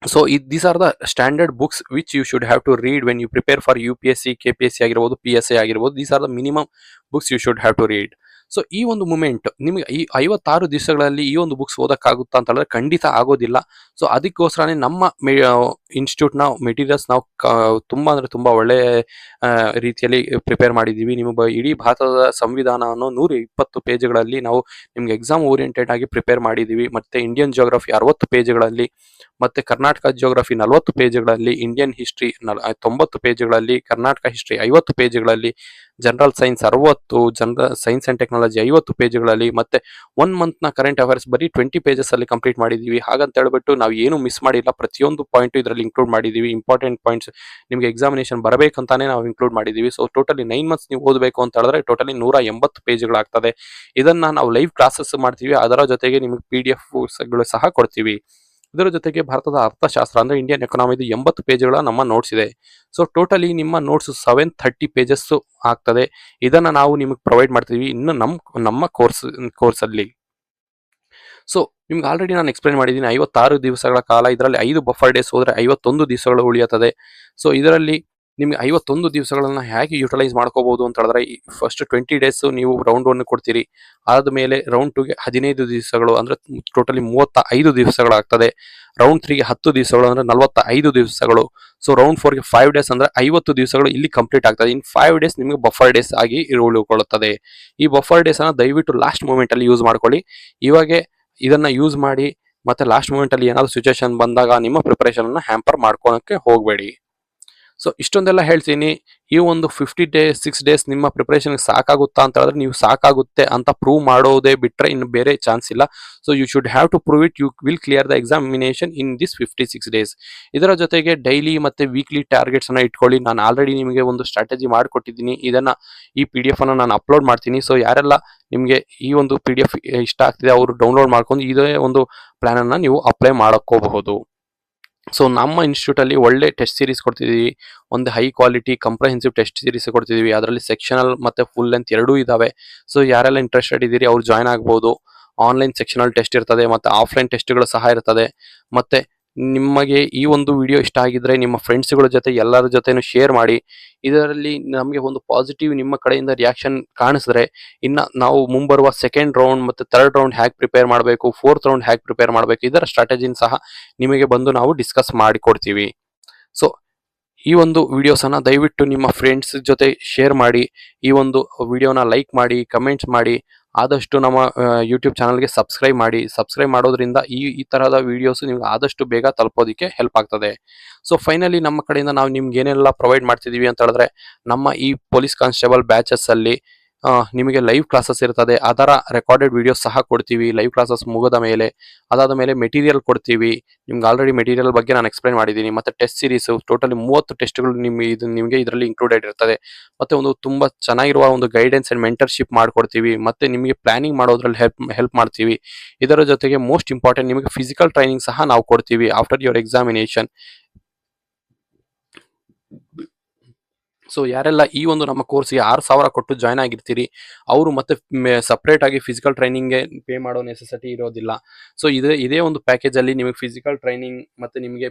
So these R the standard books which you should have to read when you prepare for UPSC KPSC ಆಗಿರ್ಬೋದು, PSI ಆಗಿರ್ಬೋದು. ದೀಸ್ ಆರ್ ದ ಮಿನಿಮಮ್ ಬುಕ್ಸ್ ಯು ಶುಡ್ ಹ್ಯಾವ್ ಟು ರೀಡ್. ಸೊ ಈ ಒಂದು ಮೂಮೆಂಟ್ ನಿಮಗೆ ಈ 56 ದಿವಸಗಳಲ್ಲಿ ಈ ಒಂದು ಬುಕ್ಸ್ ಓದಕ್ಕಾಗುತ್ತಾ ಅಂತ ಹೇಳಿದ್ರೆ ಖಂಡಿತ ಆಗೋದಿಲ್ಲ. ಸೊ ಅದಕ್ಕೋಸ್ಕರನೇ ನಮ್ಮ ಇನ್ಸ್ಟಿಟ್ಯೂಟ್ನ ಮೆಟೀರಿಯಲ್ಸ್ ನಾವು ತುಂಬಾ ಅಂದ್ರೆ ತುಂಬಾ ಒಳ್ಳೆ ರೀತಿಯಲ್ಲಿ ಪ್ರಿಪೇರ್ ಮಾಡಿದ್ದೀವಿ. ನಿಮ್ಮ ಇಡೀ ಭಾರತದ ಸಂವಿಧಾನವನ್ನು 120 ಪೇಜ್ಗಳಲ್ಲಿ ನಾವು ನಿಮ್ಗೆ ಎಕ್ಸಾಮ್ ಓರಿಯೆಂಟೆಡ್ ಆಗಿ ಪ್ರಿಪೇರ್ ಮಾಡಿದ್ದೀವಿ. ಮತ್ತೆ ಇಂಡಿಯನ್ ಜಿಯೋಗ್ರಫಿ 60 ಪೇಜ್ಗಳಲ್ಲಿ, ಮತ್ತೆ ಕರ್ನಾಟಕ ಜಿಯೋಗ್ರಫಿ 40 ಪೇಜ್ಗಳಲ್ಲಿ, ಇಂಡಿಯನ್ ಹಿಸ್ಟ್ರಿ 90 ಪೇಜ್ಗಳಲ್ಲಿ, ಕರ್ನಾಟಕ ಹಿಸ್ಟ್ರಿ 50 ಪೇಜ್ಗಳಲ್ಲಿ, general science 60, science and technology 50 ಪೇಜ್ಗಳಲ್ಲಿ, ಮತ್ತೆ 1 ಮಂತ್ನ ಕರೆಂಟ್ ಅಫೇರ್ಸ್ ಬರೀ 20 ಪೇಜಸ್ ಅಲ್ಲಿ ಕಂಪ್ಲೀಟ್ ಮಾಡಿದೀವಿ. ಹಾಗಂತ ಹೇಳ್ಬಿಟ್ಟು ನಾವು ಏನು ಮಿಸ್ ಮಾಡಿಲ್ಲ. ಪ್ರತಿಯೊಂದು ಪಾಯಿಂಟ್ ಇದರಲ್ಲಿ ಇನ್ಕ್ಲೂಡ್ ಮಾಡಿದೀವಿ. ಇಂಪಾರ್ಟೆಂಟ್ ಪಾಯಿಂಟ್ಸ್ ನಿಮಗೆ ಎಕ್ಸಾಮಿನೇಷನ್ ಬರಬೇಕಂತಾನೆ ನಾವು ಇನ್ಕ್ಲೂಡ್ ಮಾಡಿದೀವಿ. ಸೊ ಟೋಟಲಿ 9 ಮಂತ್ಸ್ ನೀವು ಓದಬೇಕು ಅಂತ ಹೇಳಿದ್ರೆ ಟೋಟಲಿ 180 ಪೇಜ್ಗಳಾಗ್ತದೆ. ಇದನ್ನ ನಾವು ಲೈವ್ ಕ್ಲಾಸಸ್ ಮಾಡ್ತೀವಿ. ಅದರ ಜೊತೆಗೆ ನಿಮಗೆ PDF ಗಳು ಸಹ ಕೊಡ್ತೀವಿ. ಇದರ ಜೊತೆಗೆ ಭಾರತದ ಅರ್ಥಶಾಸ್ತ್ರ ಅಂದ್ರೆ ಇಂಡಿಯನ್ ಎಕಾನಮಿದು 80 ಪೇಜ್ಗಳ ನಮ್ಮ ನೋಟ್ಸ್ ಇದೆ. ಸೊ ಟೋಟಲಿ ನಿಮ್ಮ ನೋಟ್ಸ್ 730 ಪೇಜಸ್ ಆಗ್ತದೆ. ಇದನ್ನ ನಾವು ನಿಮಗೆ ಪ್ರೊವೈಡ್ ಮಾಡ್ತೀವಿ ಇನ್ನು ನಮ್ಮ ಕೋರ್ಸ್ ಅಲ್ಲಿ. ಸೊ ನಿಮ್ಗೆ ಆಲ್ರೆಡಿ ನಾನು ಎಕ್ಸ್ಪ್ಲೈನ್ ಮಾಡಿದ್ದೀನಿ 56 ದಿವಸಗಳ ಕಾಲ. ಇದರಲ್ಲಿ 5 ಬಫರ್ ಡೇಸ್ ಹೋದ್ರೆ 51 ದಿವಸಗಳು ಉಳಿಯುತ್ತದೆ. ಸೊ ಇದರಲ್ಲಿ ನಿಮ್ಗೆ 51 ದಿವಸಗಳನ್ನ ಹೇಗೆ ಯುಟಿಲೈಸ್ ಮಾಡ್ಕೋಬಹುದು ಅಂತ ಹೇಳಿದ್ರೆ, ಫಸ್ಟ್ 20 ಡೇಸ್ ನೀವು ರೌಂಡ್ 1 ಕೊಡ್ತೀರಿ. ಆದ್ಮೇಲೆ ರೌಂಡ್ 2ಗೆ 15 ದಿವಸಗಳು ಅಂದ್ರೆ ಟೋಟಲಿ 35 ದಿವಸಗಳಾಗ್ತದೆ. ರೌಂಡ್ 3ಗೆ 10 ದಿವಸಗಳು ಅಂದ್ರೆ 45 ದಿವಸಗಳು. ಸೊ ರೌಂಡ್ 4ಗೆ 5 ಡೇಸ್ ಅಂದ್ರೆ 50 ದಿವಸಗಳು ಇಲ್ಲಿ ಕಂಪ್ಲೀಟ್ ಆಗ್ತದೆ. ಇನ್ 5 ಡೇಸ್ ನಿಮಗೆ ಬಫರ್ ಡೇಸ್ ಆಗಿ ಉಳಿದುಕೊಳ್ಳುತ್ತದೆ. ಈ ಬಫರ್ ಡೇಸ್ ಅನ್ನ ದಯವಿಟ್ಟು ಲಾಸ್ಟ್ ಮೂಮೆಂಟ್ ಅಲ್ಲಿ ಯೂಸ್ ಮಾಡ್ಕೊಳ್ಳಿ. ಇವಾಗೆ ಇದನ್ನ ಯೂಸ್ ಮಾಡಿ. ಮತ್ತೆ ಲಾಸ್ಟ್ ಮೂಮೆಂಟ್ ಅಲ್ಲಿ ಏನಾದ್ರು ಸಿಚುವೇಶನ್ ಬಂದಾಗ ನಿಮ್ಮ ಪ್ರಿಪರೇಷನ್ ಅನ್ನ ಹ್ಯಾಂಪರ್ ಮಾಡ್ಕೊಳಕ್ಕೆ ಹೋಗಬೇಡಿ. ಸೊ ಇಷ್ಟೊಂದೆಲ್ಲ ಹೇಳ್ತೀನಿ. ಈ ಒಂದು 6 ಡೇಸ್ ನಿಮ್ಮ ಪ್ರಿಪರೇಷನ್ ಸಾಕಾಗುತ್ತಾ ಅಂತ ಹೇಳಿದ್ರೆ, ನೀವು ಸಾಕಾಗುತ್ತೆ ಅಂತ ಪ್ರೂವ್ ಮಾಡೋದೇ ಬಿಟ್ರೆ ಇನ್ನು ಬೇರೆ ಚಾನ್ಸ್ ಇಲ್ಲ. So you should have to prove it. You will clear the examination in this 56 days. ಇದರ ಜೊತೆಗೆ ಡೈಲಿ ಮತ್ತೆ ವೀಕ್ಲಿ ಟಾರ್ಗೆಟ್ಸ್ ಅನ್ನ ಇಟ್ಕೊಳ್ಳಿ. ನಾನು ಆಲ್ರೆಡಿ ನಿಮಗೆ ಒಂದು ಸ್ಟ್ರಾಟಜಿ ಮಾಡಿಕೊಟ್ಟಿದ್ದೀನಿ. ಈ PDF ಅನ್ನ ನಾನು ಅಪ್ಲೋಡ್ ಮಾಡ್ತೀನಿ. ಸೊ ಯಾರೆಲ್ಲ ನಿಮಗೆ ಈ ಒಂದು PDF ಇಷ್ಟ ಆಗ್ತಿದೆ ಅವರು ಡೌನ್ಲೋಡ್ ಮಾಡ್ಕೊಂಡು ಇದೇ ಒಂದು ಪ್ಲಾನ್ ಅನ್ನ ನೀವು ಅಪ್ಲೈ ಮಾಡ್ಕೋಬಹುದು. ಸೊ ನಮ್ಮ ಇನ್ಸ್ಟಿಟ್ಯೂಟ್ ಅಲ್ಲಿ ಒಳ್ಳೆ ಟೆಸ್ಟ್ ಸೀರೀಸ್ ಕೊಡ್ತಿದೀವಿ. ಒಂದು high quality comprehensive test series ಕೊಡ್ತಿದೀವಿ. ಅದರಲ್ಲಿ ಸೆಕ್ಷನಲ್ ಮತ್ತೆ ಫುಲ್ ಲೆಂತ್ ಎರಡೂ ಇದಾವೆ. ಸೊ ಯಾರೆಲ್ಲ ಇಂಟ್ರೆಸ್ಟೆಡ್ ಇದ್ದೀರಿ ಅವ್ರು ಜಾಯ್ನ್ ಆಗ್ಬಹುದು. ಆನ್ಲೈನ್ ಸೆಕ್ಷನಲ್ ಟೆಸ್ಟ್ ಇರ್ತದೆ, ಮತ್ತೆ ಆಫ್ಲೈನ್ ಟೆಸ್ಟ್ಗಳು ಸಹ ಇರ್ತದೆ. ಮತ್ತೆ ನಿಮಗೆ ಈ ಒಂದು ವಿಡಿಯೋ ಇಷ್ಟ ಆಗಿದ್ರೆ ನಿಮ್ಮ ಫ್ರೆಂಡ್ಸ್ಗಳ ಜೊತೆ ಎಲ್ಲರ ಜೊತೆನೂ ಶೇರ್ ಮಾಡಿ. ಇದರಲ್ಲಿ ನಮಗೆ ಒಂದು ಪಾಸಿಟಿವ್ ನಿಮ್ಮ ಕಡೆಯಿಂದ ರಿಯಾಕ್ಷನ್ ಕಾಣಿಸಿದ್ರೆ ಇನ್ನ ನಾವು ಮುಂಬರುವ ಸೆಕೆಂಡ್ ರೌಂಡ್ ಮತ್ತೆ ಥರ್ಡ್ ರೌಂಡ್ ಹ್ಯಾಕ್ ಪ್ರಿಪೇರ್ ಮಾಡಬೇಕು, ಫೋರ್ತ್ ರೌಂಡ್ ಹ್ಯಾಕ್ ಪ್ರಿಪೇರ್ ಮಾಡಬೇಕು, ಇದರ ಸ್ಟ್ರಾಟಜಿನ ಸಹ ನಿಮಗೆ ಬಂದು ನಾವು ಡಿಸ್ಕಸ್ ಮಾಡಿಕೊಡ್ತೀವಿ. ಸೊ ಈ ಒಂದು ವಿಡಿಯೋಸ್ ಅನ್ನ ದಯವಿಟ್ಟು ನಿಮ್ಮ ಫ್ರೆಂಡ್ಸ್ ಜೊತೆ ಶೇರ್ ಮಾಡಿ. ಈ ಒಂದು ವಿಡಿಯೋನ ಲೈಕ್ ಮಾಡಿ, ಕಮೆಂಟ್ಸ್ ಮಾಡಿ. ಆದಷ್ಟು ನಮ್ಮ ಯೂಟ್ಯೂಬ್ ಚಾನಲ್ಗೆ ಸಬ್ಸ್ಕ್ರೈಬ್ ಮಾಡಿ. ಸಬ್ಸ್ಕ್ರೈಬ್ ಮಾಡೋದ್ರಿಂದ ಈ ತರಹದ ವಿಡಿಯೋಸ್ ನಿಮ್ಗೆ ಆದಷ್ಟು ಬೇಗ ತಲುಪೋದಕ್ಕೆ ಹೆಲ್ಪ್ ಆಗ್ತದೆ. ಸೊ ಫೈನಲಿ ನಮ್ಮ ಕಡೆಯಿಂದ ನಾವು ನಿಮ್ಗೆ ಏನೆಲ್ಲ ಪ್ರೊವೈಡ್ ಮಾಡ್ತಿದೀವಿ ಅಂತ ಹೇಳಿದ್ರೆ, ನಮ್ಮ ಈ ಪೊಲೀಸ್ ಕಾನ್ಸ್ಟೇಬಲ್ ಬ್ಯಾಚಸ್ ಅಲ್ಲಿ ನಿಮಗೆ ಲೈವ್ ಕ್ಲಾಸಸ್ ಇರ್ತದೆ. ಅದರ ರೆಕಾರ್ಡೆಡ್ ವಿಡಿಯೋಸ್ ಸಹ ಕೊಡ್ತೀವಿ ಲೈವ್ ಕ್ಲಾಸಸ್ ಮುಗಿದ ಮೇಲೆ. ಅದಾದ ಮೇಲೆ ಮೆಟೀರಿಯಲ್ ಕೊಡ್ತೀವಿ. ನಿಮ್ಗೆ ಆಲ್ರೆಡಿ ಮೆಟೀರಿಯಲ್ ಬಗ್ಗೆ ನಾನು ಎಕ್ಸ್ಪ್ಲೈನ್ ಮಾಡಿದ್ದೀನಿ. ಮತ್ತೆ ಟೆಸ್ಟ್ ಸೀರೀಸ್ ಟೋಟಲಿ 30 ಟೆಸ್ಟ್ಗಳು ನಿಮಗೆ ಇದರಲ್ಲಿ ಇನ್ಕ್ಲೂಡೆಡ್ ಇರ್ತದೆ. ಮತ್ತೆ ಒಂದು ತುಂಬಾ ಚೆನ್ನಾಗಿರುವ ಒಂದು ಗೈಡೆನ್ಸ್ ಅಂಡ್ ಮೆಂಟರ್ಶಿಪ್ ಮಾಡ್ಕೊಡ್ತೀವಿ. ಮತ್ತೆ ನಿಮಗೆ ಪ್ಲಾನಿಂಗ್ ಮಾಡೋದ್ರಲ್ಲಿ ಹೆಲ್ಪ್ ಮಾಡ್ತೀವಿ. ಇದರ ಜೊತೆಗೆ ಮೋಸ್ಟ್ ಇಂಪಾರ್ಟೆಂಟ್ ನಿಮಗೆ ಫಿಸಿಕಲ್ ಟ್ರೈನಿಂಗ್ ಸಹ ನಾವು ಕೊಡ್ತೀವಿ ಆಫ್ಟರ್ ಯುವರ್ ಎಕ್ಸಾಮಿನೇಷನ್. ಸೊ ಯಾರೆಲ್ಲ ಈ ಒಂದು ನಮ್ಮ ಕೋರ್ಸ್ಗೆ 6,000 ಕೊಟ್ಟು ಜಾಯ್ನ್ ಆಗಿರ್ತೀರಿ ಅವರು ಮತ್ತೆ ಸಪ್ರೇಟ್ ಆಗಿ ಫಿಸಿಕಲ್ ಟ್ರೈನಿಂಗ್ಗೆ ಪೇ ಮಾಡೋ ನೆಸೆಸಿಟಿ ಇರೋದಿಲ್ಲ. ಸೊ ಇದೇ ಒಂದು ಪ್ಯಾಕೇಜ್ ಅಲ್ಲಿ ನಿಮಗೆ ಫಿಸಿಕಲ್ ಟ್ರೈನಿಂಗ್ ಮತ್ತೆ ನಿಮಗೆ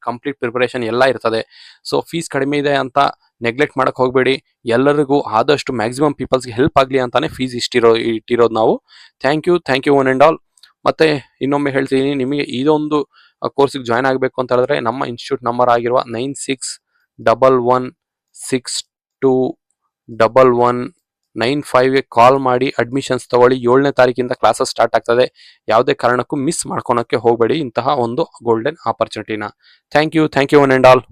ಕಂಪ್ಲೀಟ್ ಪ್ರಿಪರೇಷನ್ ಎಲ್ಲ ಇರ್ತದೆ. ಸೊ ಫೀಸ್ ಕಡಿಮೆ ಇದೆ ಅಂತ ನೆಗ್ಲೆಕ್ಟ್ ಮಾಡಕ್ ಹೋಗಬೇಡಿ. ಎಲ್ಲರಿಗೂ ಆದಷ್ಟು ಮ್ಯಾಕ್ಸಿಮಮ್ ಪೀಪಲ್ಸ್ಗೆ ಹೆಲ್ಪ್ ಆಗಲಿ ಅಂತಾನೆ ಫೀಸ್ ಇಟ್ಟಿರೋದು ನಾವು. Thank you one and all. ಮತ್ತೆ ಇನ್ನೊಮ್ಮೆ ಹೇಳ್ತೀನಿ, ನಿಮಗೆ ಇದೊಂದು ಕೋರ್ಸಿಗೆ ಜಾಯ್ನ್ ಆಗಬೇಕು ಅಂತ ಹೇಳಿದ್ರೆ ನಮ್ಮ ಇನ್ಸ್ಟಿಟ್ಯೂಟ್ ನಂಬರ್ ಆಗಿರುವ 9611621195ಗೆ ಕಾಲ್ ಮಾಡಿ ಅಡ್ಮಿಷನ್ಸ್ ತಗೊಳ್ಳಿ. 7ನೇ ತಾರೀಕಿಂದ ಕ್ಲಾಸಸ್ ಸ್ಟಾರ್ಟ್ ಆಗ್ತದೆ. ಯಾವುದೇ ಕಾರಣಕ್ಕೂ ಮಿಸ್ ಮಾಡ್ಕೊಳಕ್ಕೆ ಹೋಗಬೇಡಿ ಇಂತಹ ಒಂದು ಗೋಲ್ಡನ್ ಆಪರ್ಚುನಿಟಿನ. Thank you one and all.